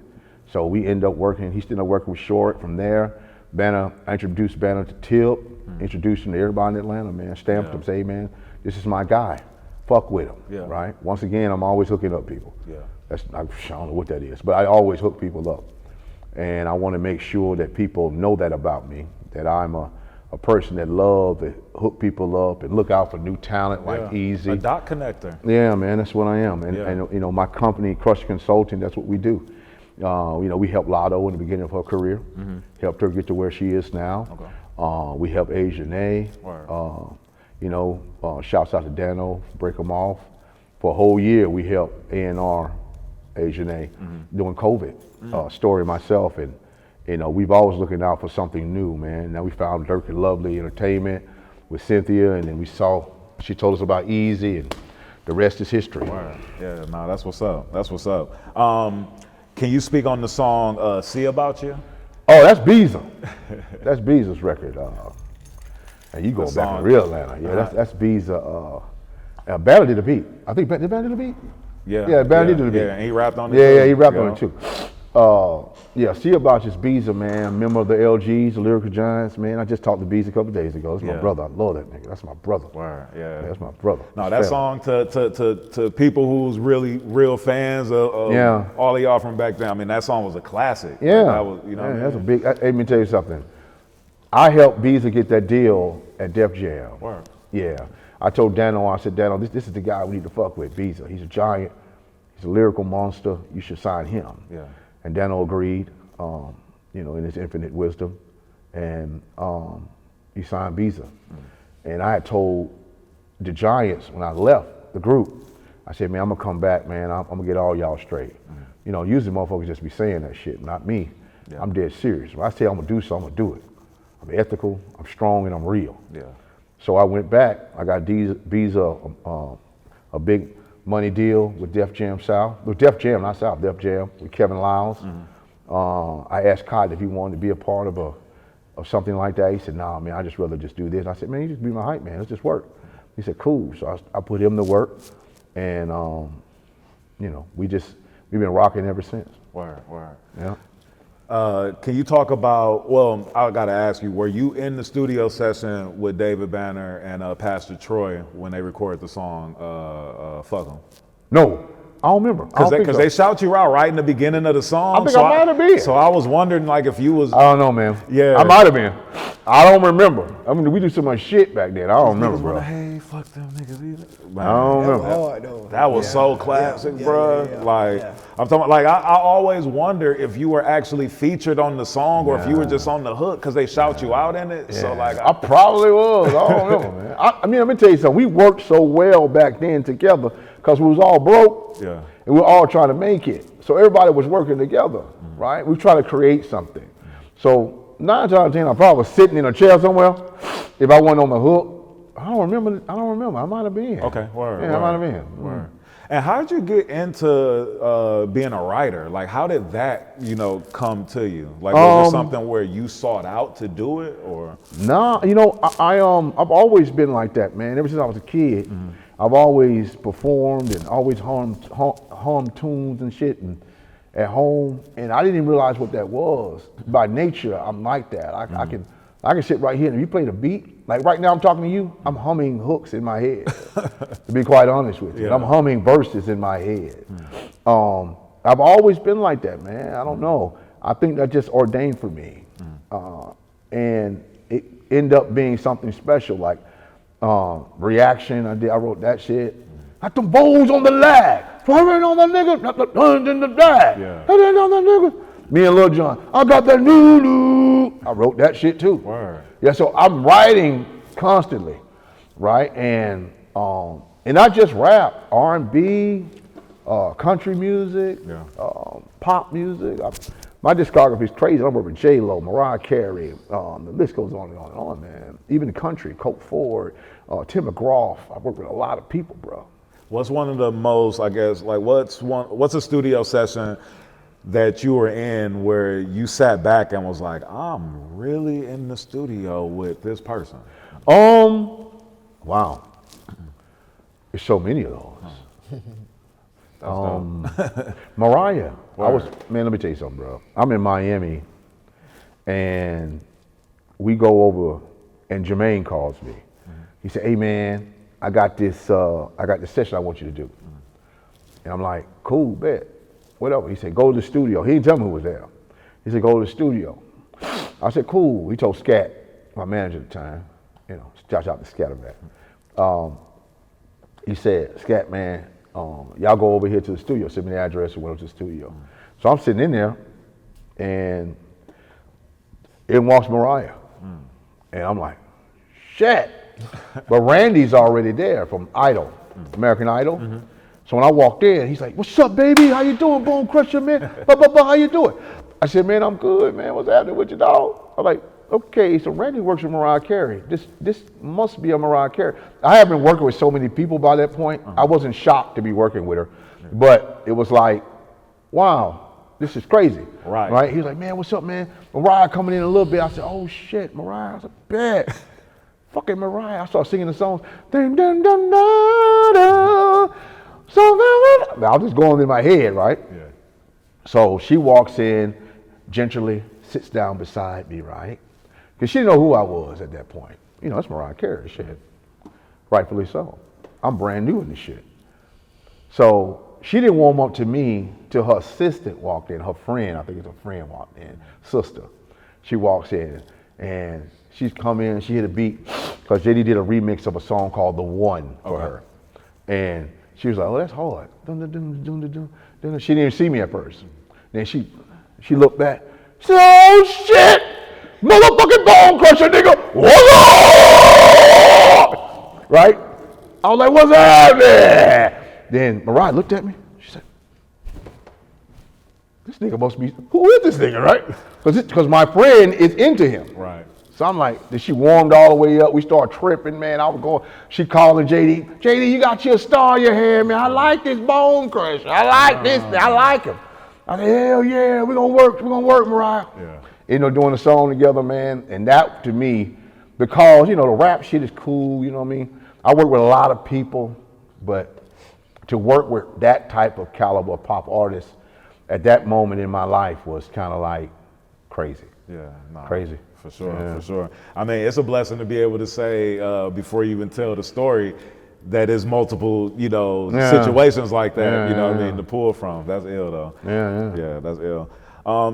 So we end up working, he ended up working with Short. From there, I introduced Banner to Tip, introduced him to everybody in Atlanta, man, stamped him, say, hey, man, this is my guy. Fuck with him, right? Once again, I'm always hooking up people. Yeah. I don't know what that is, but I always hook people up. And I want to make sure that people know that about me, that I'm a person that love to hook people up and look out for new talent like Eaazy. A dot connector. Yeah, man, that's what I am. And you know, my company, Crusher Consulting, that's what we do. You know, we helped Lotto in the beginning of her career, helped her get to where she is now. Okay. We helped Asia. You know, shouts out to Dano, Break 'em Off. For a whole year, we helped A&R, Asia doing COVID story myself. And, you know, we've always looking out for something new, man. Now we found Dirk and Lovely Entertainment with Cynthia, and then she told us about Eaazy, and the rest is history. Wow. Yeah, no, that's what's up. That's what's up. Can you speak on the song See About You? Oh, that's Beezle. That's Beezle's record. And you go back in real Atlanta. Yeah, that's Beezle. Banner did the beat. I think, did Banner do the beat? Yeah, Banner did the beat. Yeah, and he rapped on it too. Yeah, he rapped on it too. Yeah, See About You's Beezle, man, member of the LGs, the Lyrical Giants, man. I just talked to Beezle a couple days ago. That's my brother. I love that nigga. That's my brother. Word, yeah. That's my brother. No, that song to people who's really real fans of all of y'all from back then. I mean, that song was a classic. Yeah, like, that was, you know, that's a big. Let me tell you something. I helped Beezle get that deal at Def Jam. Word. Yeah, I told Dano, I said, Dano, this is the guy we need to fuck with, Beezle. He's a giant. He's a lyrical monster. You should sign him. Yeah. And Dano agreed, you know, in his infinite wisdom, and he signed Beezle. And I had told the Giants when I left the group, I said, man, I'm gonna come back, man. I'm gonna get all y'all straight. You know, usually motherfuckers just be saying that shit, not me. Yeah. I'm dead serious. When I say I'm gonna do something, I'm gonna do it. I'm ethical, I'm strong, and I'm real. Yeah. So I went back. I got Beezle a big money deal with Def Jam South. With Def Jam, not South, Def Jam with Kevin Lyles. I asked Cotton if he wanted to be a part of something like that. He said, nah, man, I just rather just do this. I said, man, you just be my hype man. Let's just work. He said, cool. So I put him to work, and you know, we've been rocking ever since. Word. Yeah. Can you talk about, well, I gotta ask you, were you in the studio session with David Banner and Pastor Troy when they recorded the song Fuck 'Em? No, I don't remember. Because they shout you out right in the beginning of the song. I think I might have been. So I was wondering, like, if you was. I don't know, man. Yeah. I might have been. I don't remember. I mean, we do so much shit back then. I don't remember, bro. Hey, fuck them niggas. I don't That was remember. hard though. That was so classic, bro. I'm talking, like, I always wonder if you were actually featured on the song or if you were just on the hook because they shout you out in it. So, like, I probably was. I don't remember, man. I mean, let me tell you something. We worked so well back then together because we was all broke. Yeah. And we were all trying to make it. So everybody was working together, right? We try to create something. So 9 times out of 10, I probably was sitting in a chair somewhere. If I wasn't on the hook, I don't remember. I might have been. Okay, word. Yeah, word, I might have been. Word. And how did you get into being a writer? Like, how did that, come to you? Like, was it something where you sought out to do it, or? Nah, I've always been like that, man. Ever since I was a kid, I've always performed and always hummed tunes and shit and at home, and I didn't even realize what that was. By nature, I'm like that. I can sit right here and if you play the beat, like right now I'm talking to you, I'm humming hooks in my head. To be quite honest with you, I'm humming verses in my head. I've always been like that, man. I don't know. I think that just ordained for me, and it ended up being something special. Like Reaction, I wrote that shit. Got them bows on the lag. Firing on the nigga, not the guns in the bag. Firing on the nigga. Me and Lil Jon, I got that new. I wrote that shit too. Word. Yeah, so I'm writing constantly, right? And not just rap, R&B, country music, pop music. My discography is crazy. I work with J-Lo, Mariah Carey. The list goes on and on and on, man. Even the country, Colt Ford, Tim McGraw. I work with a lot of people, bro. What's one of the most, I guess, like what's a studio session that you were in where you sat back and was like, I'm really in the studio with this person? Wow. There's so many of those. Mariah. Let me tell you something, bro. I'm in Miami and we go over and Jermaine calls me. He said, hey man, I got this session I want you to do. And I'm like, cool, bet. Whatever. He said, go to the studio. He didn't tell me who was there. He said, go to the studio. I said, cool. He told Scat, my manager at the time, shout out to Scatterback. He said, Scat, man, y'all go over here to the studio. Send me the address and went to the studio. So I'm sitting in there and in walks Mariah. And I'm like, shit. But Randy's already there from Idol, American Idol. So when I walked in, he's like, what's up, baby? How you doing, Bone Crusher, man? How you doing? I said, man, I'm good, man. What's happening with you, dog? I'm like, okay, so Randy works with Mariah Carey. This must be a Mariah Carey. I have been working with so many people by that point. I wasn't shocked to be working with her, but it was like, wow, this is crazy. Right? He was like, man, what's up, man? Mariah coming in a little bit. I said, oh shit, Mariah. I was like, bet. Fucking Mariah. I started singing the songs. Dun, dun, dun, dun, dun. So I was just going in my head, right? Yeah. So she walks in, gingerly sits down beside me, right? Because she didn't know who I was at that point. It's Mariah Carey shit. Rightfully so. I'm brand new in this shit. So she didn't warm up to me till her assistant walked in, her friend, I think it's her friend walked in, sister. She walks in and she's come in, she hit a beat, because JD did a remix of a song called The One for her. And she was like, oh, that's hard. Dun, dun, dun, dun, dun, dun, dun. She didn't even see me at first. Then she looked back. She said, oh shit! Motherfucking Bone Crusher, nigga! What's up? Right? I was like, what's happening? Then Mariah looked at me. She said, this nigga must be, who is this nigga, right? Because my friend is into him. Right. So I'm like, then she warmed all the way up. We started tripping, man. I was going, she calling JD. JD, you got your star in your hair, man. I like this Bone Crusher. I like this. I like him. I said, hell yeah, we're gonna work, Mariah. Yeah. Doing a song together, man. And that to me, because, the rap shit is cool, you know what I mean? I work with a lot of people, but to work with that type of caliber pop artist at that moment in my life was kind of like crazy. Yeah, nah, Crazy. For sure, Yeah. for sure. I mean, it's a blessing to be able to say, before you even tell the story, that is multiple, you know, Yeah. situations like that, Yeah, you know what I yeah, mean, to pull from. That's ill, though. Yeah. Yeah, that's ill.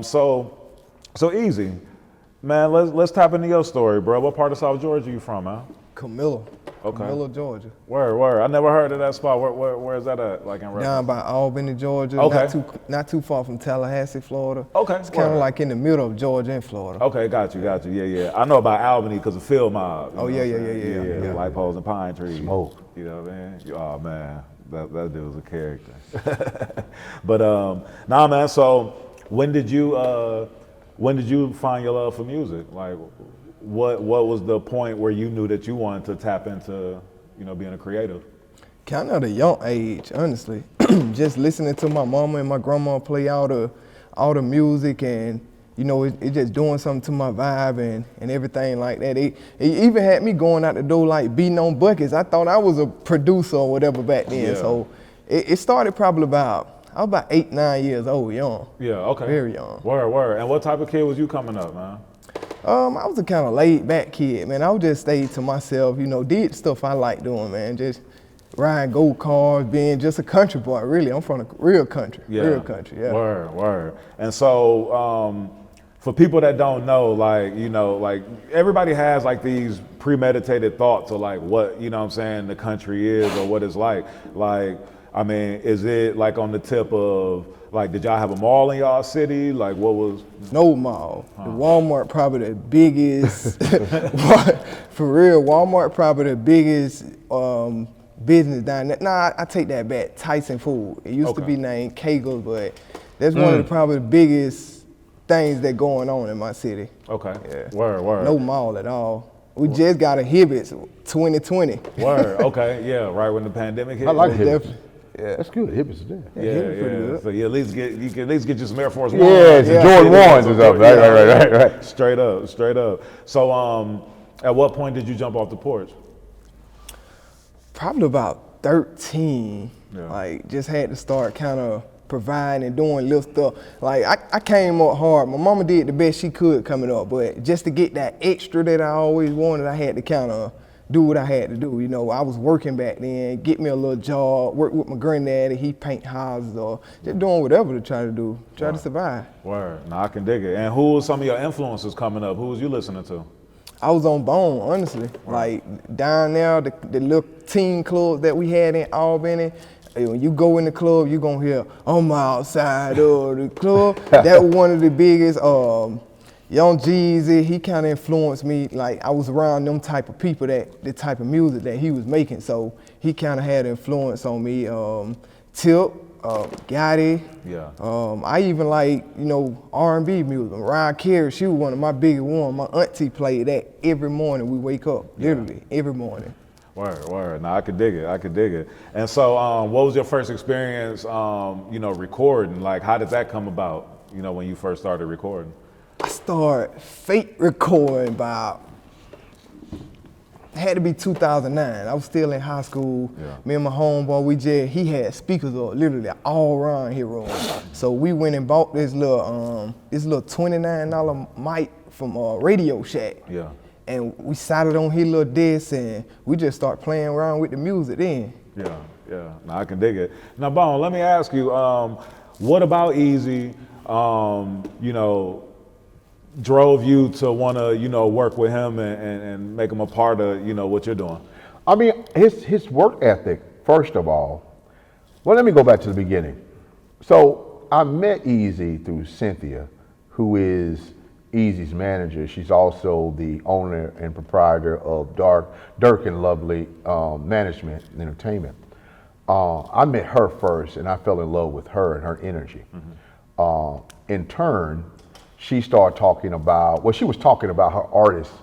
So Easy, man, let's tap into your story, bro. What part of South Georgia you from, man? Camilla. Okay. Camilla, Georgia. Word. I never heard of that spot. Where is that at, like in reference? Down by Albany, Georgia. Okay. Not too far from Tallahassee, Florida. Okay, It's kind of word. like in the middle of Georgia and Florida. Okay, got you. Yeah. I know about Albany because of Field Mob. you Oh, know yeah, what I'm yeah, saying? yeah. Light poles and pine trees. Smoke. You know what I mean? Oh man, that dude was a character. But nah, man. So when did you find your love for music? Like, what was the point where you knew that you wanted to tap into, you know, being a creative? Kind of at a young age, honestly. Just listening to my mama and my grandma play all the music, and you know, it just doing something to my vibe and everything like that. It even had me going out the door like beating on buckets. I thought I was a producer or whatever back then. Yeah. So it started probably I was about 8, 9 years old, young. Yeah. Okay. Very young. Word. And what type of kid was you coming up, man? I was a kind of laid back kid, man. I would just stay to myself, you know, did stuff I like doing, man. Just riding go-cars, being just a country boy, really. I'm from a real country, real country, yeah. Word. And so, for people that don't know, like, you know, like everybody has like these premeditated thoughts of like what, you know what I'm saying, the country is or what it's like. Like, I mean, is it like on the tip of, like, did y'all have a mall in y'all city? Like, what was? No mall. The Walmart probably the biggest, for real, Walmart probably the biggest business down there. Nah, I take that back. Tyson Food. It used to be named Kegel, but that's one of the probably the biggest things that going on in my city. Okay. Yeah. Word. No mall at all. We just got a Hibbits 2020. Word. Okay. Yeah. Right when the pandemic hit. I like Most Hibbits. definitely. Yeah. That's good. Hibbits is there. Hibbits pretty good. So you can at least get you some Air Force One. Yeah, it's the Jordan ones and stuff. Right. Straight up. So, at what point did you jump off the porch? Probably about 13. Yeah. Like, just had to start kind of providing and doing little stuff. Like, I came up hard. My mama did the best she could coming up, but just to get that extra that I always wanted, I had to kind of do what I had to do. You know, I was working back then, get me a little job, work with my granddaddy, he paint houses, or just doing whatever to try to survive. Word. Now I can dig it. And who was some of your influences coming up? Who was you listening to? I was on Bone, honestly. Like, down there, the little teen club that we had in Albany, when you go in the club, you gonna hear, I'm outside of the club. That was one of the biggest. Young Jeezy, he kind of influenced me. Like, I was around them type of people, the type of music that he was making. So he kind of had influence on me. Tip, Gotti. Yeah. I even like, you know, R&B music. Mariah Carey, she was one of my biggest ones. My auntie played that every morning we wake up, literally, every morning. Word. Now I could dig it. And so, what was your first experience, you know, recording? Like, how did that come about, you know, when you first started recording? I started fake recording about, had to be 2009. I was still in high school. Yeah. Me and my homeboy, he had speakers up literally all around his room. So we went and bought this little $29 mic from Radio Shack. Yeah. And we sat it on his little desk and we just started playing around with the music then. Yeah. Now I can dig it. Now, Bone, let me ask you, what about Eaazy, you know, drove you to want to, you know, work with him and make him a part of, you know, what you're doing? I mean, his work ethic, first of all. Well, let me go back to the beginning. So I met Eaazy through Cynthia, who is Eazy's manager. She's also the owner and proprietor of Dirk and Lovely Management and Entertainment. I met her first, and I fell in love with her and her energy. In turn, she started talking about, she was talking about her artists,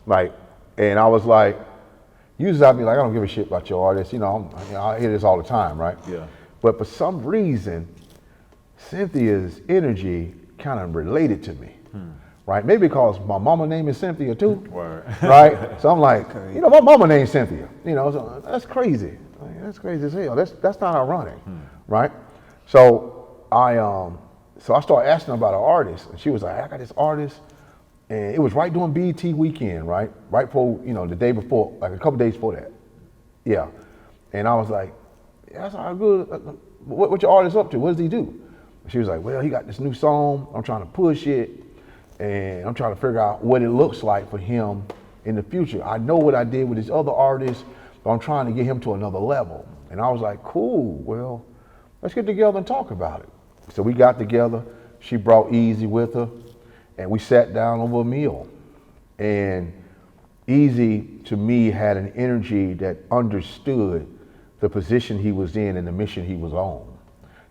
like, and I was like, usually I'd be like, I don't give a shit about your artists, you know, I hear this all the time, right? Yeah. But for some reason, Cynthia's energy kind of related to me. right? Maybe because my mama name is Cynthia too, Word. right? So I'm like, you know, my mama name's Cynthia, you know, so that's crazy. Like, that's crazy as hell. That's not ironic, right? So I started asking her about an artist, and she was like, I got this artist, and it was right during BET weekend, right? Right before, you know, the day before, like a couple days before that. Yeah. And I was like, yeah, that's all good. What your artist up to? What does he do? She was like, well, he got this new song. I'm trying to push it, and I'm trying to figure out what it looks like for him in the future. I know what I did with this other artist, but I'm trying to get him to another level. And I was like, cool, well, let's get together and talk about it. So we got together. She brought Eaazy with her, and we sat down over a meal. And Eaazy, to me, had an energy that understood the position he was in and the mission he was on.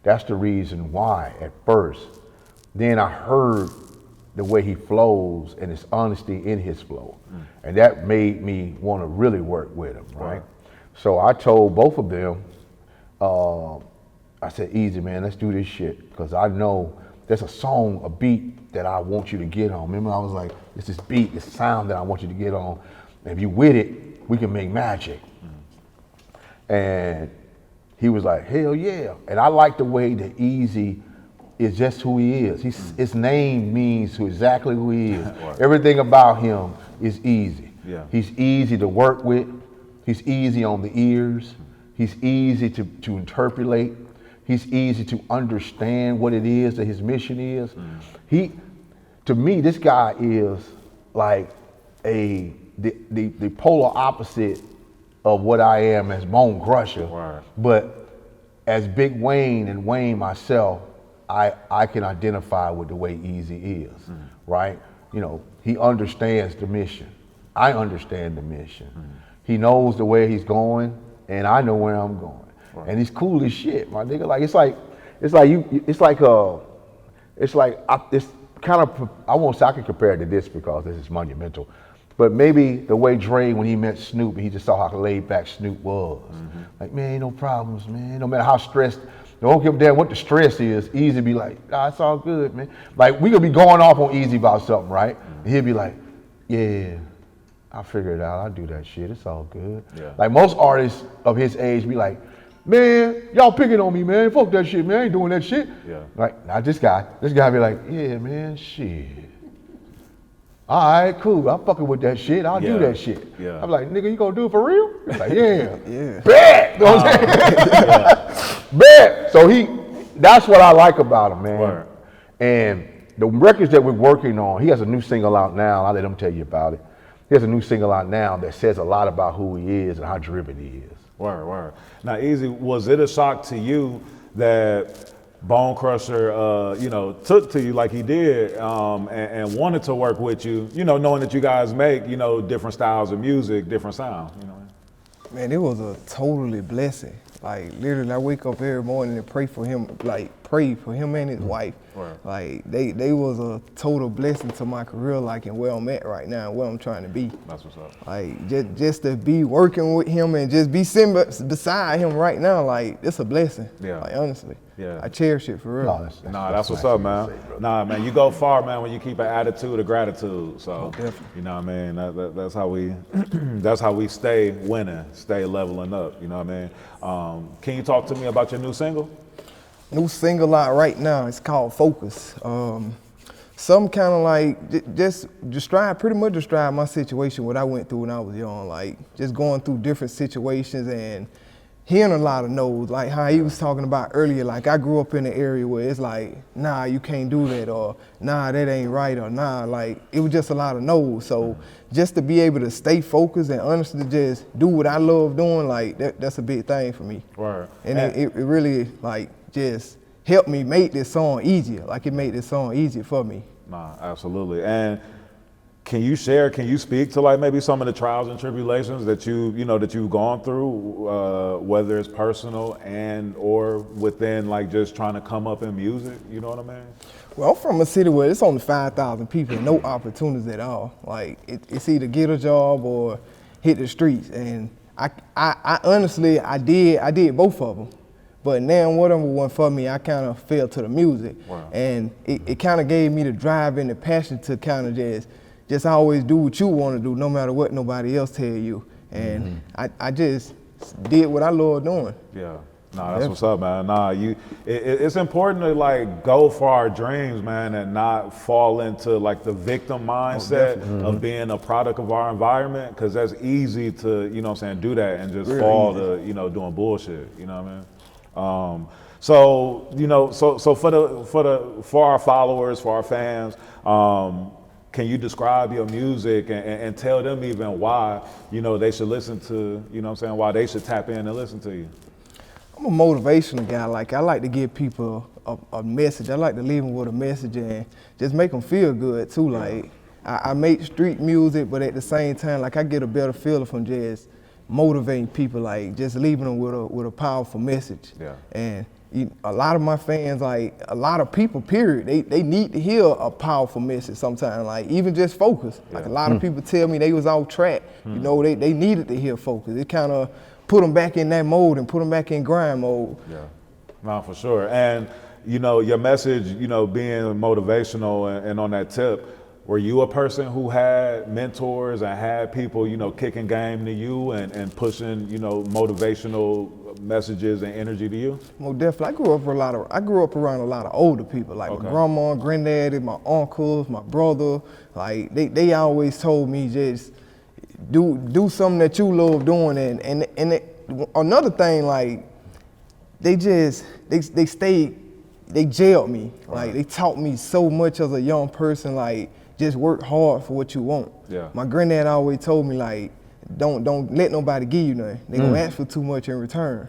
That's the reason why at first. Then I heard the way he flows and his honesty in his flow. And that made me want to really work with him, right? So I told both of them, I said, Eaazy, man, let's do this shit. Because I know there's a song, a beat that I want you to get on. Remember, I was like, it's this beat, this sound that I want you to get on. And if you with it, we can make magic. And he was like, hell yeah. And I like the way that Eaazy is just who he is. His name means exactly who he is. Everything about him is easy. Yeah. He's easy to work with. He's easy on the ears. He's easy to interpolate. He's easy to understand what it is that his mission is. To me, this guy is like the polar opposite of what I am as Bone Crusher. Right. But as Big Wayne and Wayne myself, I can identify with the way Eaazy is, right? You know, he understands the mission. I understand the mission. He knows the way he's going, and I know where I'm going. Right. And he's cool as shit, my nigga. Like it's kind of, I won't say I can compare it to this because this is monumental, but maybe the way Dre, when he met Snoop, he just saw how laid back Snoop was. Like, man, ain't no problems, man. No matter how stressed, don't give a damn what the stress is. Eaazy be like, nah, it's all good, man. Like, we could be going off on Eaazy about something, right? And he'll be like, yeah, I figure it out. I'll do that shit. It's all good. Yeah. Like, most artists of his age be like, man, y'all picking on me, man. Fuck that shit, man. I ain't doing that shit. Yeah. Like, not this guy. This guy be like, yeah, man, shit. All right, cool. I'm fucking with that shit. I'll do that shit. Yeah. I'm like, nigga, you gonna do it for real? He's like, yeah. Yeah. Bet. You know what I'm saying? Bet. So that's what I like about him, man. Word. And the records that we're working on, he has a new single out now. I'll let him tell you about it. He has a new single out now that says a lot about who he is and how driven he is. Word. Now, Eaazy, was it a shock to you that Bone Crusher, took to you like he did and wanted to work with you, knowing that you guys make, different styles of music, different sounds, Man, it was a totally blessing. Like, literally, I wake up every morning and pray for him and his wife. Right. Like, they was a total blessing to my career, like, and where I'm at right now and where I'm trying to be. That's what's up. Like, just to be working with him and just be sitting beside him right now, like, it's a blessing. Yeah. Like, honestly. Yeah. I cherish it for real. That's what's up, man. Nah, man, you go far, man, when you keep an attitude of gratitude. So, definitely. you know what I mean? That's how we, that's how we stay winning, stay leveling up. You know what I mean? Can you talk to me about your new single? New single out right now. It's called Focus. Some kind of like just pretty much describe my situation, what I went through when I was young. Like just going through different situations and hearing a lot of no's, like how he was talking about earlier. Like I grew up in an area where it's like, nah, you can't do that, or nah, that ain't right, or nah, like it was just a lot of no's. So just to be able to stay focused and honestly just do what I love doing, like that's a big thing for me. Word. And it really like just helped me make this song easier. Like it made this song easier for me. Nah, absolutely. And can you speak to like maybe some of the trials and tribulations that you've gone through, whether it's personal and or within like just trying to come up in music, you know what I mean? Well, I'm from a city where it's only 5,000 people and no opportunities at all. Like it's either get a job or hit the streets. And I honestly, I did both of them. But now whatever wasn't for me, I kind of fell to the music. Wow. And it kind of gave me the drive and the passion to kind of just always do what you want to do, no matter what nobody else tell you. And I just did what I love doing. Yeah. Nah, that's what's up, man. Nah, it's important to like go for our dreams, man, and not fall into like the victim mindset of being a product of our environment, because that's easy to, you know what I'm saying, do that and just fall to, you know, doing bullshit, you know what I mean? So, you know, so for our followers, for our fans, can you describe your music and tell them even why, you know, they should listen to, you know what I'm saying, why they should tap in and listen to you? I'm a motivational guy. Like, I like to give people a message. I like to leave them with a message and just make them feel good too. Like, I make street music, but at the same time, like, I get a better feeling from just motivating people, like just leaving them with a powerful message. Yeah. And a lot of my fans, like a lot of people, period, they need to hear a powerful message sometimes, like even just focus. Like a lot of people tell me they was off track, you know, they needed to hear focus. It kind of put them back in that mode and put them back in grind mode. Yeah, no, for sure. And, you know, your message, you know, being motivational and on that tip, were you a person who had mentors and had people, you know, kicking game to you and pushing, you know, motivational messages and energy to you? Well, definitely. I grew up around a lot of older people, like my grandma, granddaddy, my uncles, my brother. Like they always told me just do something that you love doing, and another thing, like they jailed me. Like they taught me so much as a young person, like just work hard for what you want. Yeah. My granddad always told me, like, don't let nobody give you nothing. They gonna ask for too much in return.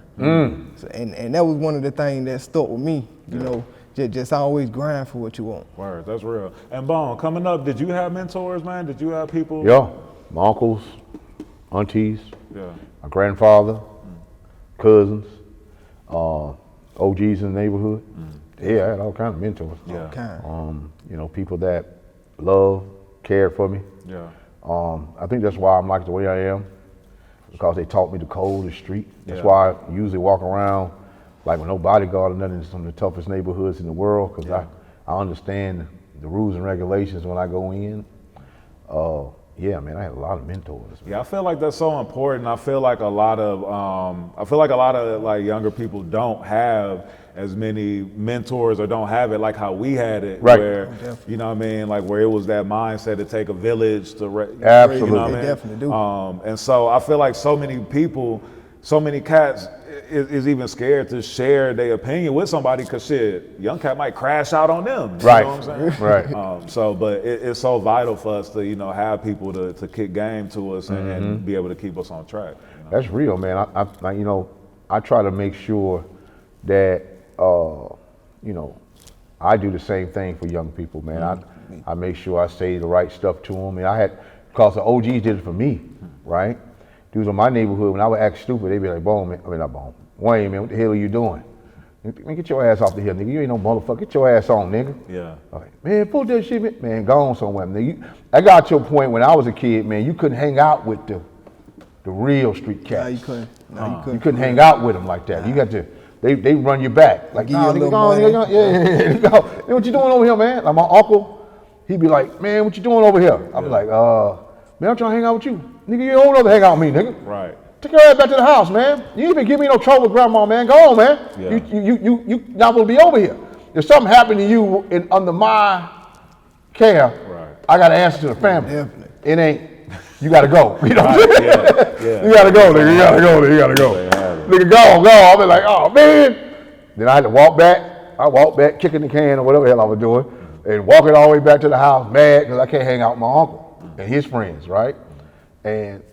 So, and that was one of the things that stuck with me. You know, just always grind for what you want. Word, that's real. And Bone, coming up, did you have mentors, man? Did you have people? Yeah, my uncles, aunties, Yeah. my grandfather, cousins, OGs in the neighborhood. Yeah, I had all kinds of mentors. Yeah. Kind. You know, people that love, cared for me. Yeah. I think that's why I'm like the way I am, because they taught me the code, the street. That's Yeah. why I usually walk around like with no bodyguard or nothing in some of the toughest neighborhoods in the world, because I understand the rules and regulations when I go in. Yeah, man, I had a lot of mentors. Man. Yeah, I feel like that's so important. I feel like a lot of like younger people don't have as many mentors or don't have it like how we had it, Right. where, you know what I mean, like where it was that mindset to take a village to Absolutely. you know what I They mean? definitely do. And so I feel like so many people, so many cats is even scared to share their opinion with somebody, because shit, young cat might crash out on them. You Right. know what I'm saying? Right. But it's so vital for us to, you know, have people to kick game to us and be able to keep us on track. You know? That's real, man. I you know, I try to make sure that, you know, I do the same thing for young people, man. I make sure I say the right stuff to them. And because the OGs did it for me, right? Dudes in my neighborhood, when I would act stupid, they'd be like, Bone, man, I mean, not Bone, Wayne, man, what the hell are you doing? Man, get your ass off the hill, nigga. You ain't no motherfucker. Get your ass on, nigga. Yeah. Like, man, pull that shit, man. Go on somewhere, nigga. I got to a point when I was a kid, man, you couldn't hang out with the real street cats. No, you couldn't. No, You couldn't hang out with them like that. You got to, they run you back. Like, Give you a nigga, little go on, money. nigga, yeah. Go. Man, what you doing over here, man? Like my uncle, he'd be like, man, what you doing over here? I'd be like, man, I'm trying to hang out with you. Nigga, you don't know to hang out with me, nigga. Right. Take your ass back to the house, man. You ain't been giving me no trouble, grandma, man. Go on, man. Yeah. You not gonna be over here. If something happened to you under my care, Right. I gotta answer to the family. Definitely. It ain't, you gotta go. You know what I'm Right, saying? yeah. You gotta go, nigga. You gotta go, nigga. You gotta go. Nigga, go. I'll be like, oh, man. Then I had to walk back. I walked back, kicking the can or whatever the hell I was doing, and walking all the way back to the house, mad, because I can't hang out with my uncle and his friends, right? And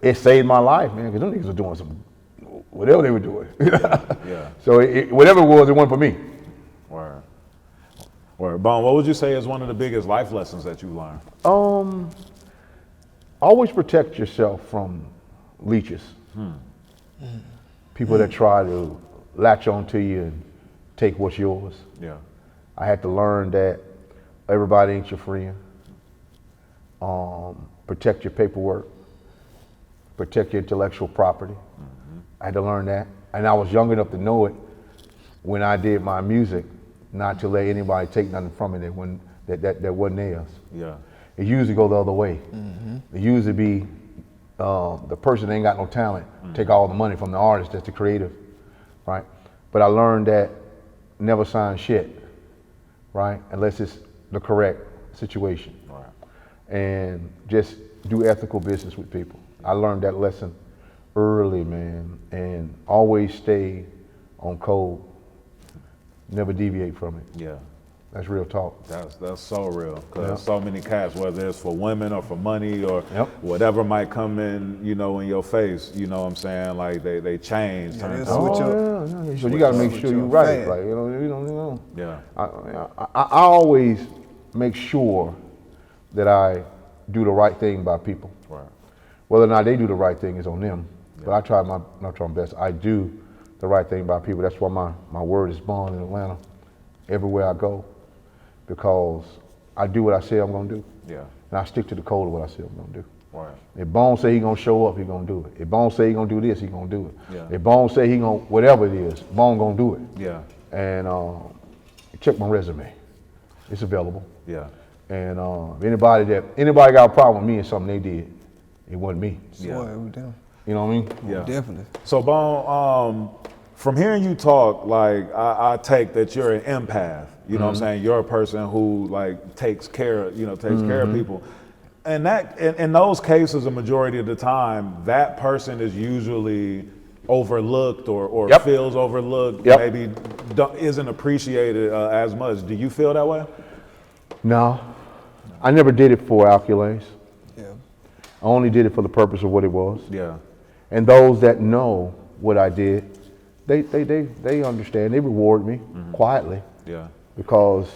it saved my life, man, because them niggas were doing some, whatever they were doing. Yeah. So whatever it was, it wasn't for me. Word. Bone, what would you say is one of the biggest life lessons that you learned? Always protect yourself from leeches. People that try to latch onto you and take what's yours. Yeah. I had to learn that everybody ain't your friend. Protect your paperwork. Protect your intellectual property. I had to learn that. And I was young enough to know it when I did my music, not to let anybody take nothing from it that wasn't theirs. Yeah. It usually go the other way. It usually be the person that ain't got no talent, take all the money from the artist that's the creative, right? But I learned that never sign shit, right? Unless it's the correct situation. Right. And just do ethical business with people. I learned that lesson early, man, and always stay on code. Never deviate from it. Yeah. That's real talk. That's so real, because so many cats, whether it's for women or for money or Yep. whatever might come in, you know, in your face, you know what I'm saying? Like they change. Yeah, turn that's color. what Yeah. So you got to make sure you're right. fan. Like, you know. Yeah. I always make sure that I do the right thing by people. Right. Whether or not they do the right thing is on them. But I try my best. I do the right thing by people. That's why my word is bond in Atlanta, everywhere I go, because I do what I say I'm gonna do. Yeah. And I stick to the code of what I say I'm gonna do. Right. If Bone say he gonna show up, he gonna do it. If Bone say he gonna do this, he gonna do it. Yeah. If Bone say he gonna, whatever it is, Bone gonna do it. Yeah. And check my resume. It's available. Yeah. And if anybody got a problem with me and something they did, it wasn't me. Yeah. Boy, we down. You know what I mean? Yeah. Definitely. So Bone, from hearing you talk, like I take that you're an empath. You know what I'm saying? You're a person who like takes care of people. And that in those cases, a majority of the time, that person is usually overlooked or Yep. feels overlooked, Yep. maybe isn't appreciated as much. Do you feel that way? No, I never did it for accolades. Yeah. I only did it for the purpose of what it was. Yeah. And those that know what I did, they understand. They reward me quietly Yeah. because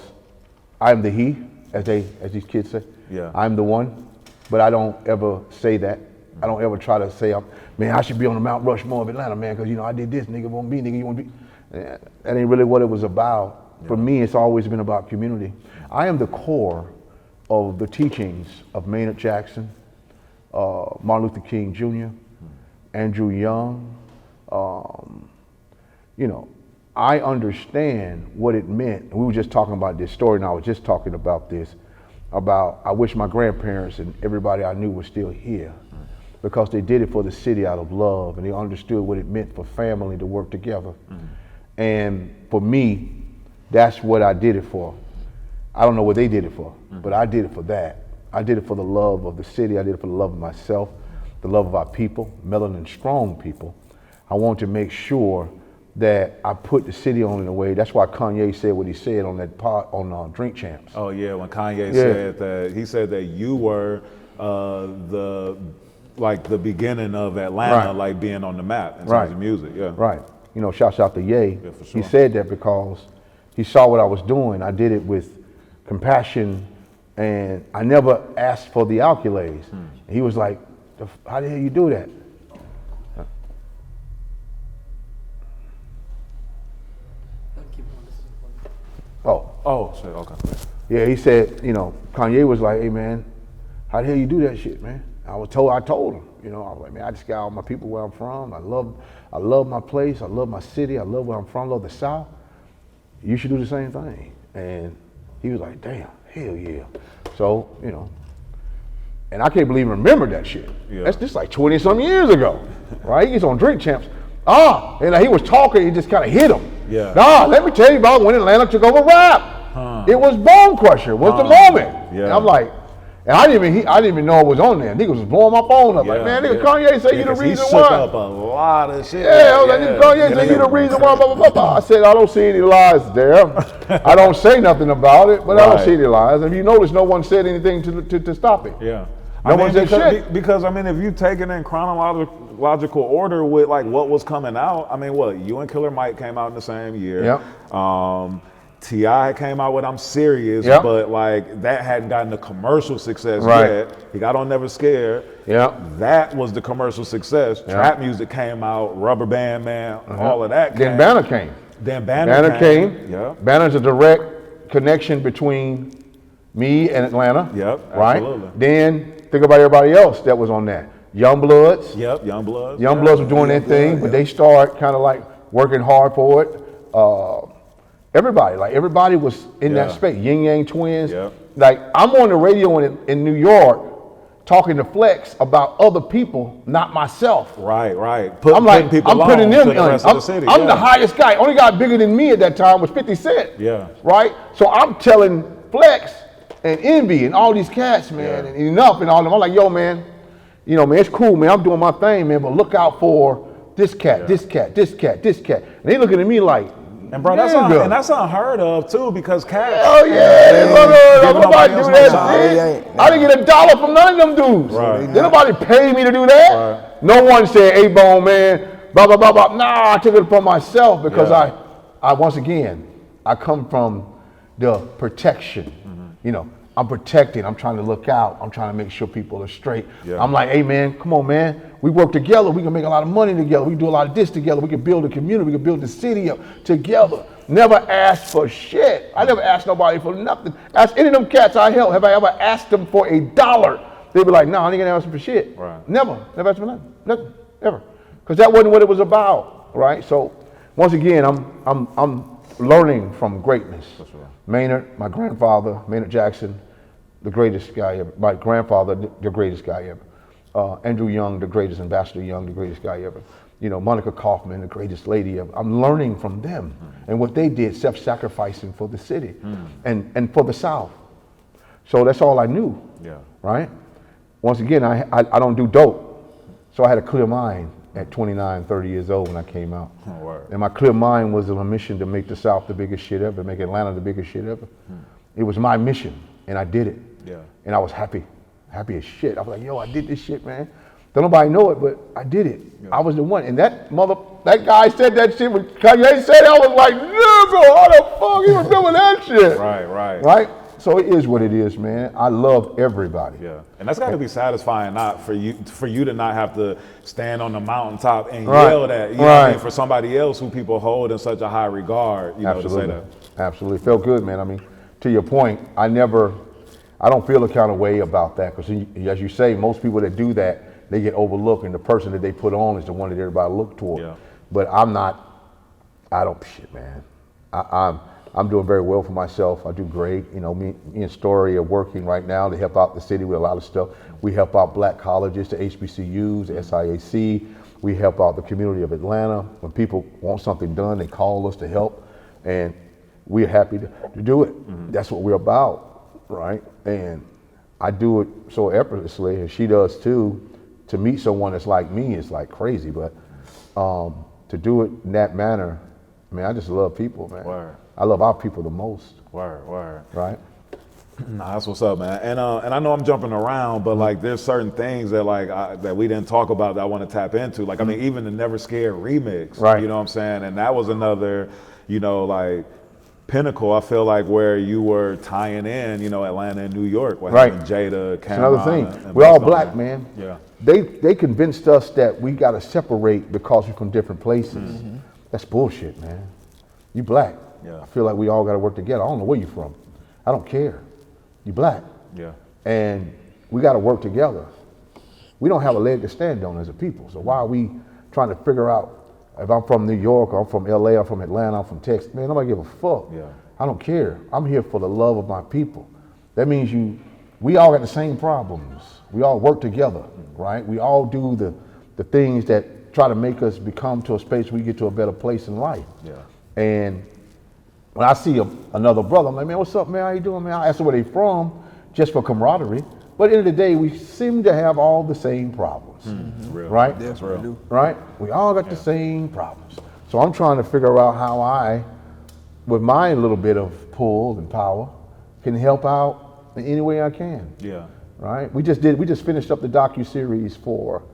I'm the he, as these kids say. Yeah. I'm the one, but I don't ever say that. I don't ever try to say, man, I should be on the Mount Rushmore of Atlanta, man, because I did this, nigga won't be, nigga, you want to be. That ain't really what it was about. Yeah. For me, it's always been about community. I am the core of the teachings of Maynard Jackson, Martin Luther King Jr., Andrew Young. I understand what it meant. We were just talking about this story, and I was just talking about this, about I wish my grandparents and everybody I knew was still here, because they did it for the city out of love, and they understood what it meant for family to work together. And for me, that's what I did it for. I don't know what they did it for, but I did it for that. I did it for the love of the city. I did it for the love of myself, the love of our people, melanin strong people. I want to make sure that I put the city on in a way. That's why Kanye said what he said on that part on Drink Champs. Oh yeah, when Kanye said that, he said that you were the beginning of Atlanta, Right. like being on the map in Right. terms of music. Yeah. Right. Shouts out to Ye. Yeah, for sure. He said that because he saw what I was doing. I did it with compassion, and I never asked for the accolades. And he was like, how the hell you do that? Oh, shit, okay. Yeah, he said, Kanye was like, hey man, how the hell you do that shit, man? I told him, I was like, man, I just got all my people where I'm from. I love my place. I love my city. I love where I'm from. I love the South. You should do the same thing. And he was like, damn, hell yeah. So, and I can't believe he remembered that shit. Yeah. That's just like 20 some years ago, right? He gets on Drink Champs. And he was talking, he just kind of hit him. Yeah. Let me tell you about when Atlanta took over rap. It was Bone Crusher, was the moment. Yeah. And I'm like, and I didn't even know it was on there. Niggas was blowing my phone up. Like, man, nigga, Kanye say you the 'cause reason he why. shook up a lot of shit. Yeah, I was like, Kanye say you the reason why, blah, blah, blah, blah. I said, I don't see any lies there. I don't say nothing about it, but I don't see any lies. And if you notice, no one said anything to stop it. Yeah. No one said shit. Because if you take it in chronological order with like what was coming out, You and Killer Mike came out in the same year. Yep. T.I. came out with I'm Serious, Yep. but like that hadn't gotten the commercial success Right. yet. He got on Never Scared. Yep. That was the commercial success. Yep. Trap music came out, Rubber Band Man, all of that Then came. Banner came. Then Banner came. Yep. Banner's a direct connection between me and Atlanta. Yep, Right? absolutely. Then think about everybody else that was on that. Young Bloods. Yep, Young Bloods. Young Bloods were doing their thing, but they start kind of like working hard for it. Everybody was in that space. Yin Yang Twins. Yep. Like I'm on the radio in New York talking to Flex about other people, not myself. Right. I'm putting them in. I'm the highest guy. Only guy bigger than me at that time was 50 Cent. Yeah. Right? So I'm telling Flex and Envy and all these cats, man, and Enough and all them. I'm like, yo, man, man, it's cool, man. I'm doing my thing, man, but look out for this cat, this cat. And they looking at me like, and bro, that's unheard of too, because cats. Oh nobody do that shit. I didn't get $1 from none of them dudes. Right. Did nobody pay me to do that? Right. No one said, "Hey, Bone, man, blah blah blah blah." Nah, I took it upon myself because I once again, I come from the protection. I'm protecting. I'm trying to look out. I'm trying to make sure people are straight. Yeah. I'm like, hey, man, come on, man. We work together. We can make a lot of money together. We can do a lot of this together. We can build a community. We can build the city up together. Never asked for shit. I never asked nobody for nothing. Ask any of them cats I help. Have I ever asked them for $1? They'd be like, no, I ain't gonna ask them for shit. Right. Never asked for nothing, ever. Because that wasn't what it was about, right? So once again, I'm learning from greatness. That's right. Maynard, my grandfather, Maynard Jackson, the greatest guy ever. My grandfather, the greatest guy ever. Andrew Young, the greatest. Ambassador Young, the greatest guy ever. Monica Kaufman, the greatest lady ever. I'm learning from them and what they did, self-sacrificing for the city and for the South. So that's all I knew, right? Once again, I don't do dope. So I had a clear mind at 29, 30 years old when I came out. And my clear mind was on a mission to make the South the biggest shit ever, make Atlanta the biggest shit ever. It was my mission, and I did it. Yeah. And I was happy as shit. I was like, yo, I did this shit, man. Don't nobody know it, but I did it. Yeah. I was the one. And that guy said that shit when Kanye said it, I was like, nigga, how the fuck you remember that shit? Right? So it is what it is, man. I love everybody. Yeah. And that's gotta be satisfying, not for you to not have to stand on the mountaintop and yell that, you know what I mean, for somebody else who people hold in such a high regard, to say that. Absolutely. Felt good, man. I mean, to your point, I don't feel a kind of way about that, because as you say, most people that do that, they get overlooked, and the person that they put on is the one that everybody look toward. Yeah. But man. I'm doing very well for myself. I do great. Me and Story are working right now to help out the city with a lot of stuff. We help out black colleges, the HBCUs, the SIAC. We help out the community of Atlanta. When people want something done, they call us to help, and we're happy to do it. Mm-hmm. That's what we're about, right? And I do it so effortlessly, and she does too. To meet someone that's like me is like crazy, but to do it in that manner, I just love people, man. Word. I love our people the most. Word. Right? Nah, that's what's up, man. And I know I'm jumping around, but like there's certain things that that we didn't talk about that I want to tap into. Like, I mean, even the Never Scared remix, right? You know what I'm saying? And that was another, like pinnacle, I feel like, where you were tying in, Atlanta and New York, with right? Jada, Cameron. It's another thing. We're all black, man. Yeah. They convinced us that we got to separate because we're from different places. Mm-hmm. That's bullshit, man. You black. Yeah. I feel like we all got to work together. I don't know where you're from. I don't care. You black. Yeah. And we got to work together. We don't have a leg to stand on as a people. So why are we trying to figure out if I'm from New York, or I'm from LA, I'm from Atlanta, I'm from Texas? Man, nobody give a fuck. Yeah. I don't care. I'm here for the love of my people. That means we all got the same problems. We all work together, right? We all do the things that try to make us become to a space where we get to a better place in life. Yeah. And when I see another brother, I'm like, man, what's up, man? How you doing, man? I ask them where they from, just for camaraderie. But at the end of the day, we seem to have all the same problems, right? That's real. Right? We all got the same problems. So I'm trying to figure out how I, with my little bit of pull and power, can help out in any way I can. Yeah. Right? We just finished up the docu-series for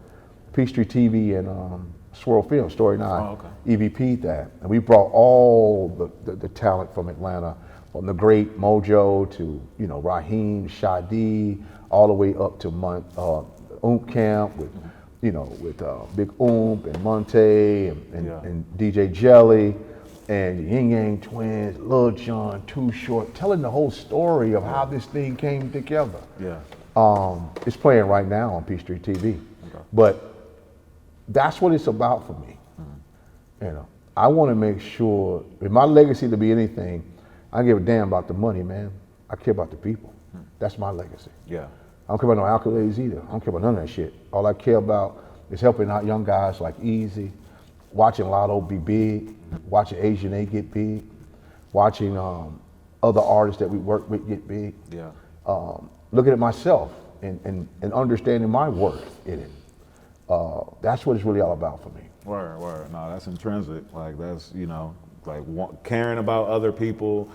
Peachtree TV and Swirl Film, Story 9. Oh, okay. EVP'd that. And we brought all the talent from Atlanta, from the great Mojo to, Raheem, Shadi, all the way up to Oomp Camp with Big Oomp and Monte and DJ Jelly and Yin Yang Twins, Lil Jon, Too Short, telling the whole story of how this thing came together. Yeah. It's playing right now on Peachtree TV. Okay. But that's what it's about for me. You know, I want to make sure, if my legacy to be anything, I don't give a damn about the money, man. I care about the people. That's my legacy. Yeah. I don't care about no accolades either. I don't care about none of that shit. All I care about is helping out young guys like Eaazy, watching Lotto be big, watching Asian A get big, watching other artists that we work with get big. Yeah. Looking at myself and understanding my worth in it. That's what it's really all about for me. Word. No, that's intrinsic. Like that's, you know, like caring about other people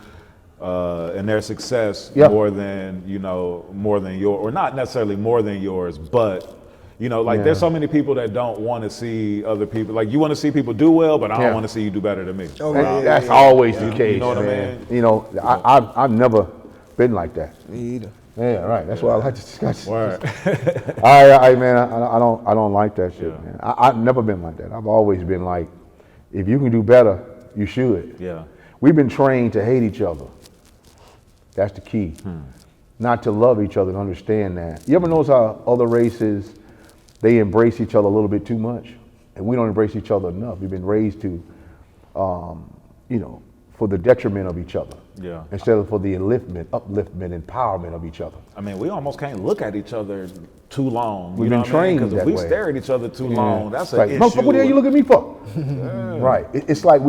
and their success more than, you know, more than yours, or not necessarily more than yours, but, you know, like there's so many people that don't want to see other people, like you want to see people do well, but I don't want to see you do better than me. That's always the case, you know what man. I mean? You know, I've never been like that. Me either. Yeah, right. That's why I like to discuss. Word. I man, I don't like that shit, man. I've never been like that. I've always been like, if you can do better, you should. Yeah. We've been trained to hate each other. That's the key. Not to love each other and understand that. You ever notice how other races, they embrace each other a little bit too much, and we don't embrace each other enough. We've been raised to, you know, for the detriment of each other. Yeah. Instead of for the upliftment, empowerment of each other. I mean, we almost can't look at each other too long. We've been trained because if that we way. stare at each other too long, that's like, an motherfucker, issue. what the hell you look at me for? Right. It's like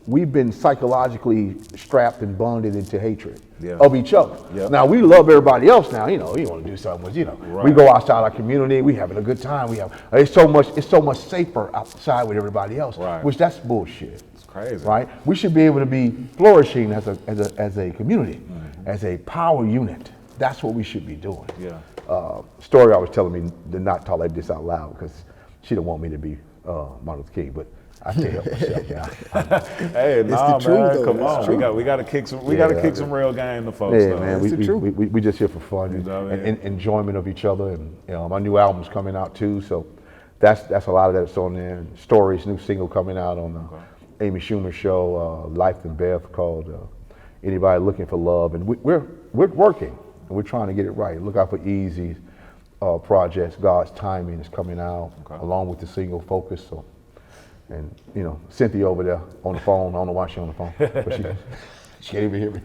we've been psychologically strapped and bonded into hatred of each other. Yeah. Now we love everybody else. Now, you know, you want to do something with, you know, Right. we go outside our community, we having a good time. It's so much safer outside with everybody else. Right. Which that's bullshit. It's crazy. Right? We should be able to be flourishing as a community, as a power unit. That's what we should be doing. Yeah. Story I was telling me to not talk like this out loud because she didn't want me to be Martin Luther King, but I can't help myself. Yeah. Hey, nah, the truth, man, though. come It's on. true. We got to kick some real game to folks. Yeah, though. man, we just here for fun and enjoyment of each other, and you know, my new album's coming out too, so that's a lot of that's on there. And Stories, new single coming out on the Amy Schumer show, Life and Beth, called Anybody Looking for Love, and we're working and we're trying to get it right. Look out for Eazy's projects. God's Timing is coming out along with the single Focus. So. And, you know, Cynthia over there on the phone, I don't know why she's on the phone, but she can't even hear me.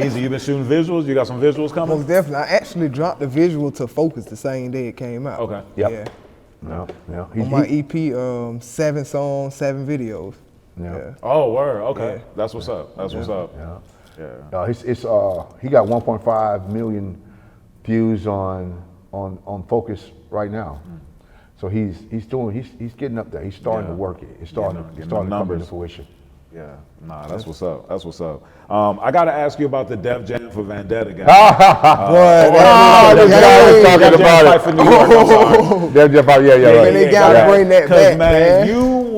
Easy, you been shooting visuals? You got some visuals coming? Most definitely. I actually dropped the visual to Focus the same day it came out. Okay. Yep. Yeah. Yeah. On my EP, 7 songs, 7 videos. Yeah. Oh, word. Okay. Yeah. That's what's up. That's what's up. Yeah. He got 1.5 million views on Focus right now. So he's getting up there. He's starting to work it. It's starting to come into fruition. Yeah, nah, that's what's up. That's what's up. I got to ask you about the Def Jam for Vendetta game. This guy was talking about it. For New York, I'm sorry. Def Jam, right. Man, they gotta bring that back, man. You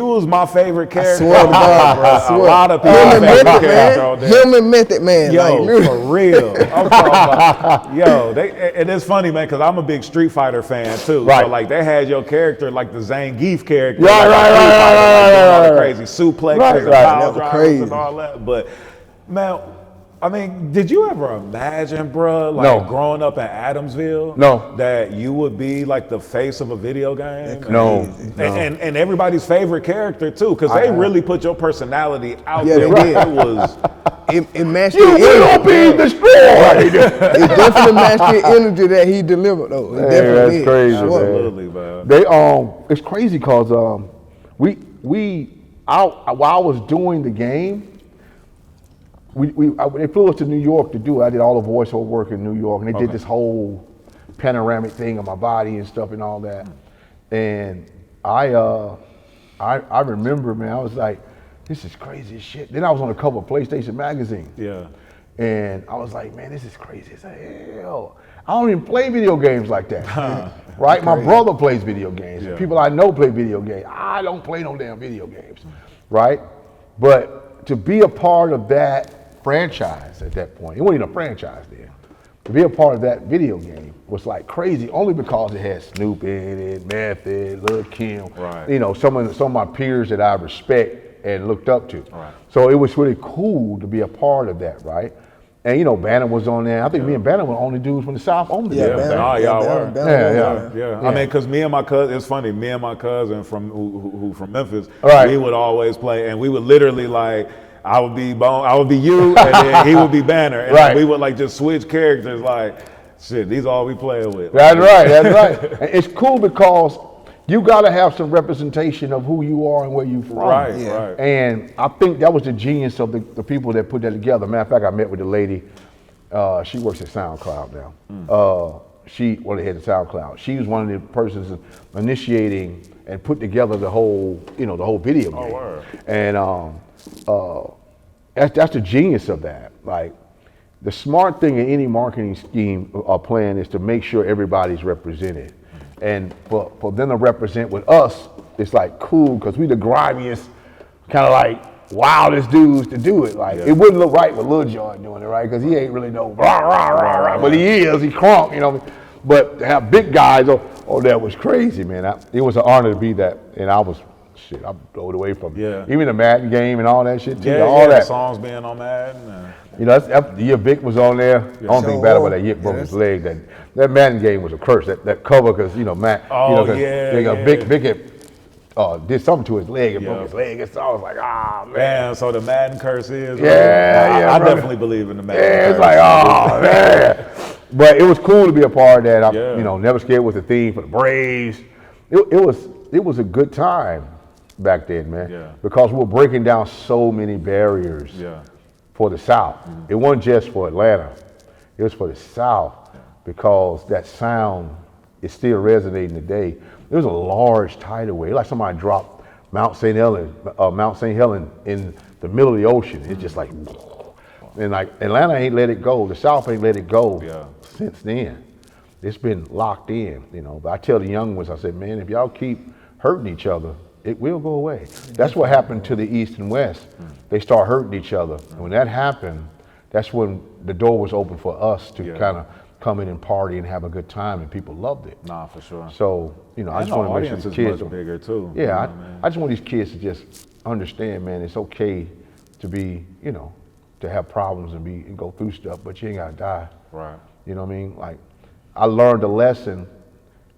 was my favorite character. Swear to God, bro. I A swear. lot of people Him and favorite Method character Man. out there. Him and Method Man. Yo, like, for real. I'm talking about, it is funny, man, because I'm a big Street Fighter fan too. Right. So like they had your character like the Zangief character. Right, like, right. all the crazy suplexes and Right. power That was drivers crazy. and all that. But man, I mean, did you ever imagine, bro, like No. growing up in Adamsville, No. that you would be like the face of a video game? No. And everybody's favorite character too, because they really put your personality out Yeah, there. they did. It was. it matched You the will energy. be destroyed. It definitely matched the energy that he delivered, though. It definitely that's did. crazy, Sure. man. Absolutely, man. They it's crazy because while I was doing the game, they flew us to New York to do it. I did all the voiceover work in New York, and they did this whole panoramic thing of my body and stuff and all that. And I remember, man, I was like, this is crazy as shit. Then I was on the cover of PlayStation magazine. Yeah. And I was like, man, this is crazy as hell. I don't even play video games like that. Right? My brother plays video games. Yeah. People I know play video games. I don't play no damn video games. Right? But to be a part of that franchise at that point, it wasn't even a franchise then. To be a part of that video game was like crazy, only because it had Snoop in it, Method, Lil' Kim, Right. you know, some of my peers that I respect and looked up to. Right. So it was really cool to be a part of that, right? And you know, Banner was on there. I think me and Banner were the only dudes from the South on the Yeah, damn Banner. thing. Oh, y'all were. Banner. Yeah. I mean, because me and my cousin, it's funny, me and my cousin who from Memphis, Right. we would always play, and we would literally like, I would be Bone, I would be you, and then he would be Banner. And Right. we would like just switch characters like, shit, these all we playing with. That's right, that's right. And it's cool because you gotta have some representation of who you are and where you from. Right, Yeah. right. And I think that was the genius of the people that put that together. Matter of fact, I met with the lady, she works at SoundCloud now. She, well, the head of SoundCloud. She was one of the persons initiating and put together the whole, you know, the whole video game. word. And that's the genius of that. Like, the smart thing in any marketing scheme or plan is to make sure everybody's represented. And for them to represent with us, it's like cool, because we the grimiest, kind of like wildest dudes to do it. Like, it wouldn't look right with Lil Jon doing it, right? Because he ain't really no rah, rah, rah, rah. But he is, he crunk, you know. But to have big guys, that was crazy, man. It was an honor to be that. And I blowed away from it. Even the Madden game and all that shit, too. All that. The songs being on Madden. You know, that's the year Vic was on there. I don't think bad about that year broke his leg. That Madden game was a curse. That cover, because you know, Vic had, did something to his leg and broke his leg. And so I was like, man. Damn, so the Madden curse is. Yeah, I definitely believe in the Madden curse. Yeah, it's like, man. But it was cool to be a part of that. You know, Never Scared was the theme for the Braves. It was a good time back then, man. Yeah. Because we were breaking down so many barriers. For the South. It wasn't just for Atlanta. It was for the South, because that sound is still resonating today. There was a large tidal wave. Like somebody dropped Mount St. Helens in the middle of the ocean. It's just like, and like Atlanta ain't let it go. The South ain't let it go since then. It's been locked in, you know. But I tell the young ones, I said, man, if y'all keep hurting each other, it will go away. That's what happened to the East and West. They start hurting each other. And when that happened, that's when the door was open for us to kind of come in and party and have a good time, and people loved it. Nah, for sure. So, you know, I just want to make sure the kids are bigger too. Yeah, I just want these kids to just understand, man, it's okay to be, you know, to have problems and go through stuff, but you ain't gotta die. Right. You know what I mean? Like, I learned a lesson,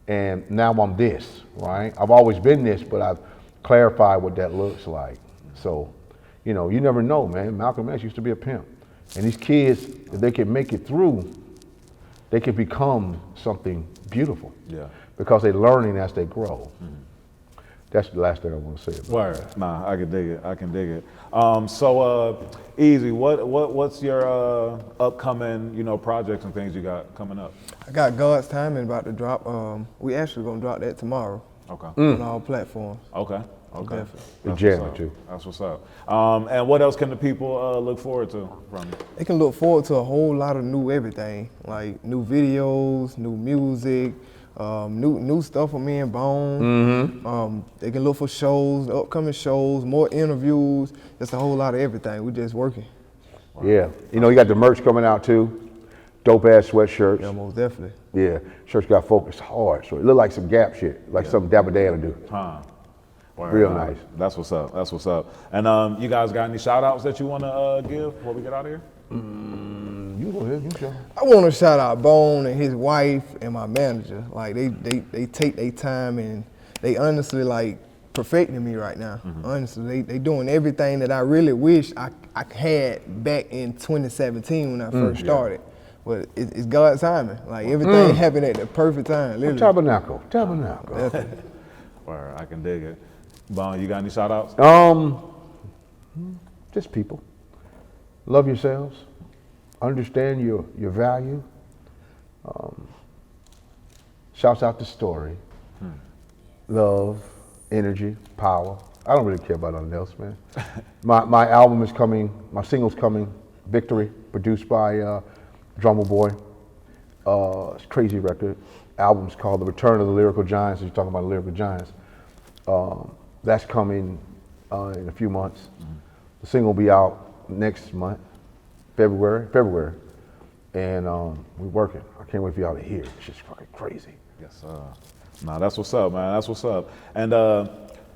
and now I'm this, right? I've always been this, but I've clarified what that looks like. So, you know, you never know, man. Malcolm X used to be a pimp. And these kids, if they can make it through, they can become something beautiful. Yeah. Because they're learning as they grow. That's the last thing I want to say about that. Nah, I can dig it. I can dig it. So, Eaazy, what's your upcoming, you know, projects and things you got coming up? I got God's Timing about to drop. We actually gonna drop that tomorrow. Okay. On all platforms. Okay. Definitely. The jam, too. That's what's up. And what else can the people look forward to from you? They can look forward to a whole lot of new everything, like new videos, new music, new stuff with me and Bone. They can look for shows, upcoming shows, more interviews, just a whole lot of everything. We're just working. Yeah. You know, you got the merch coming out too. Dope ass sweatshirts. Yeah, most definitely. Yeah. Shirts got focused hard. So it look like some Gap shit, like something Dapper Dan would do. Real nice. That's what's up. That's what's up. And you guys got any shout outs that you want to give before we get out of here? You go ahead, you show. I want to shout out Bone and his wife and my manager. Like they take their time, and they honestly like perfecting me right now. Honestly, they doing everything that I really wish I had back in 2017 when I first started. But it's God's timing. Like everything happened at the perfect time. Literally. Tabernacle. Or I can dig it. Bone, you got any shout outs? Just people. Love yourselves. Understand your value. Shouts out to Story. Love, energy, power. I don't really care about nothing else, man. My album is coming, my single's coming, Victory, produced by Drummer Boy. It's a crazy record. Album's called The Return of the Lyrical Giants. You're talking about the Lyrical Giants. That's coming in a few months. The single will be out next month, February. And we're working. I can't wait for y'all to hear it. It's just fucking crazy. Yes, nah, that's what's up, man. That's what's up. And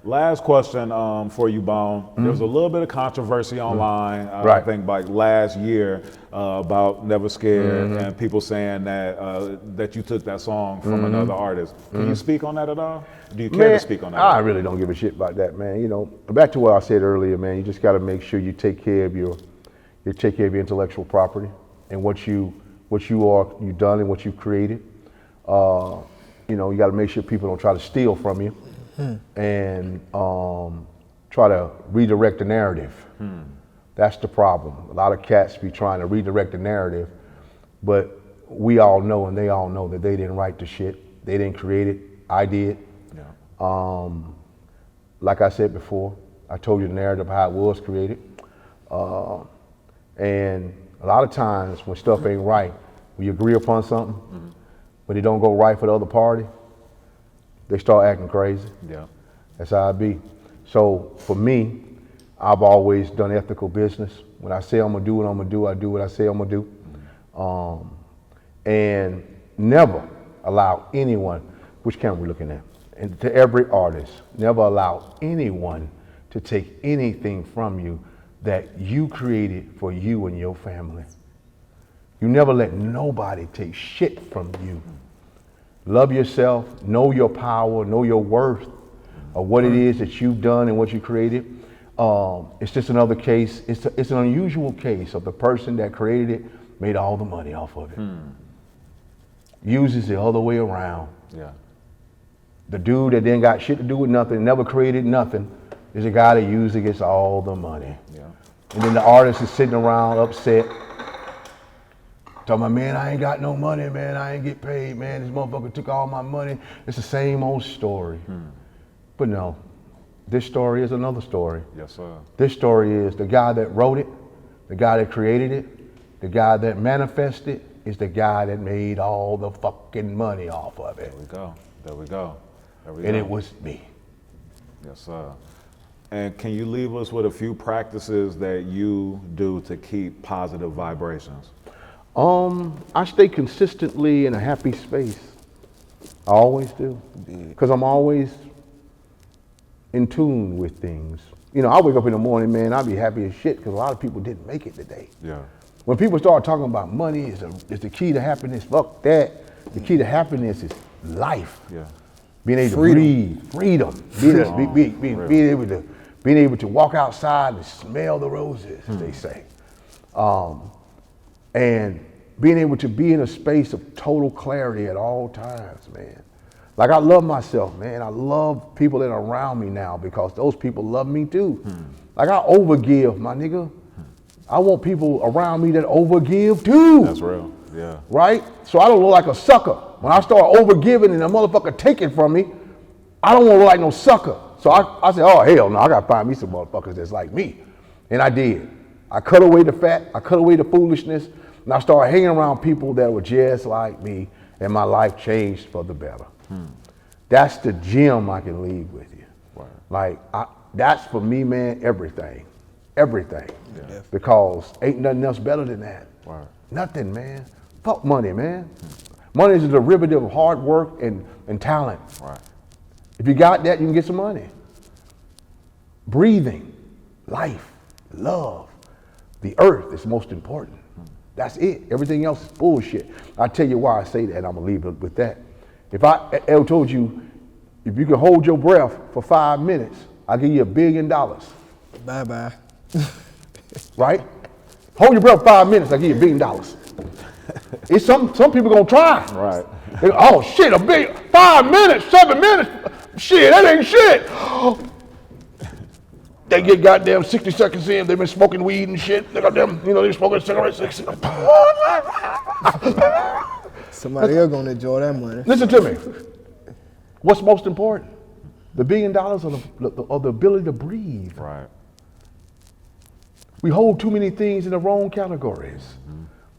Last question for you, Bone. There was a little bit of controversy online, I think like last year, about Never Scared, and people saying that you took that song from another artist. Can you speak on that at all? Do you care to speak on that? I really don't give a shit about that, man. You know, back to what I said earlier, man. You just got to make sure you take care of your intellectual property and what you've done and what you've created. You know, you got to make sure people don't try to steal from you and try to redirect the narrative. That's the problem. A lot of cats be trying to redirect the narrative, but we all know and they all know that they didn't write the shit. They didn't create it. I did. Yeah. Like I said before, I told you the narrative how it was created. And a lot of times when stuff ain't right, when you agree upon something, when it don't go right for the other party, they start acting crazy. Yeah. That's how it be. So for me, I've always done ethical business. When I say I'm gonna do what I'm gonna do, I do what I say I'm gonna do. And never allow anyone, which camera we looking at? And to every artist, never allow anyone to take anything from you that you created for you and your family. You never let nobody take shit from you. Love yourself, know your power, know your worth of what it is that you've done and what you created. It's just another case, it's an unusual case of the person that created it, made all the money off of it. Uses the other way around. Yeah. The dude that didn't got shit to do with nothing, never created nothing, is a guy that usually gets all the money. Yeah. And then the artist is sitting around upset, talking about, man, I ain't got no money, man, I ain't get paid, man, this motherfucker took all my money. It's the same old story. But no, this story is another story. Yes, sir. This story is the guy that wrote it, the guy that created it, the guy that manifested it, is the guy that made all the fucking money off of it. There we go, there we go, there we go. And it was me. Yes, sir. And can you leave us with a few practices that you do to keep positive vibrations? I stay consistently in a happy space. I always do. Because I'm always in tune with things. You know, I wake up in the morning, man, I'll be happy as shit because a lot of people didn't make it today. Yeah. When people start talking about money is the key to happiness, fuck that. The key to happiness is life. Yeah. Being able to breathe, freedom. Being able to walk outside and smell the roses, they say. And being able to be in a space of total clarity at all times, man. Like I love myself, man. I love people that are around me now because those people love me too. Like I overgive, my nigga. I want people around me that overgive too. That's real, yeah. Right? So I don't look like a sucker. When I start overgiving and a motherfucker taking from me, I don't want to look like no sucker. So I said, oh hell no, I gotta find me some motherfuckers that's like me. And I did. I cut away the fat, I cut away the foolishness, and I started hanging around people that were just like me, and my life changed for the better. That's the gem I can leave with you. Wow. Like, that's for me, man, everything. Everything. Yeah. Because ain't nothing else better than that. Wow. Nothing, man. Fuck money, man. Money is a derivative of hard work and talent. Right. If you got that, you can get some money. Breathing, life, love, the earth is most important. That's it. Everything else is bullshit. I'll tell you why I say that, and I'm gonna leave it with that. If I ever told you, if you could hold your breath for 5 minutes, I'll give you $1 billion. Bye-bye. Right? Hold your breath 5 minutes, I'll give you $1 billion. It's some people gonna try. Right. They go, oh shit, $1 billion, 5 minutes, 7 minutes, shit, that ain't shit. They get goddamn 60 seconds in, they've been smoking weed and shit. They got them, you know, they're smoking cigarettes. Somebody else gonna enjoy that money. Listen to me. What's most important? The $1 billion or the ability to breathe. Right. We hold too many things in the wrong categories.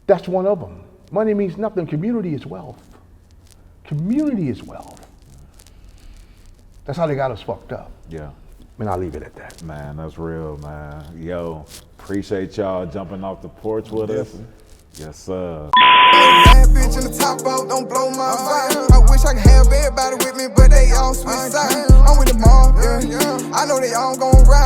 That's one of them. Money means nothing. Community is wealth. Community is wealth. That's how they got us fucked up. Yeah. And I'll leave it at that. Man, that's real, man. Yo, appreciate y'all jumping off the porch with us. Yes, sir. Bad bitch in the top off, don't blow my vibe. I wish I could have everybody with me, but they all switch sides. I'm with the mob, yeah. I know they all gon' ride.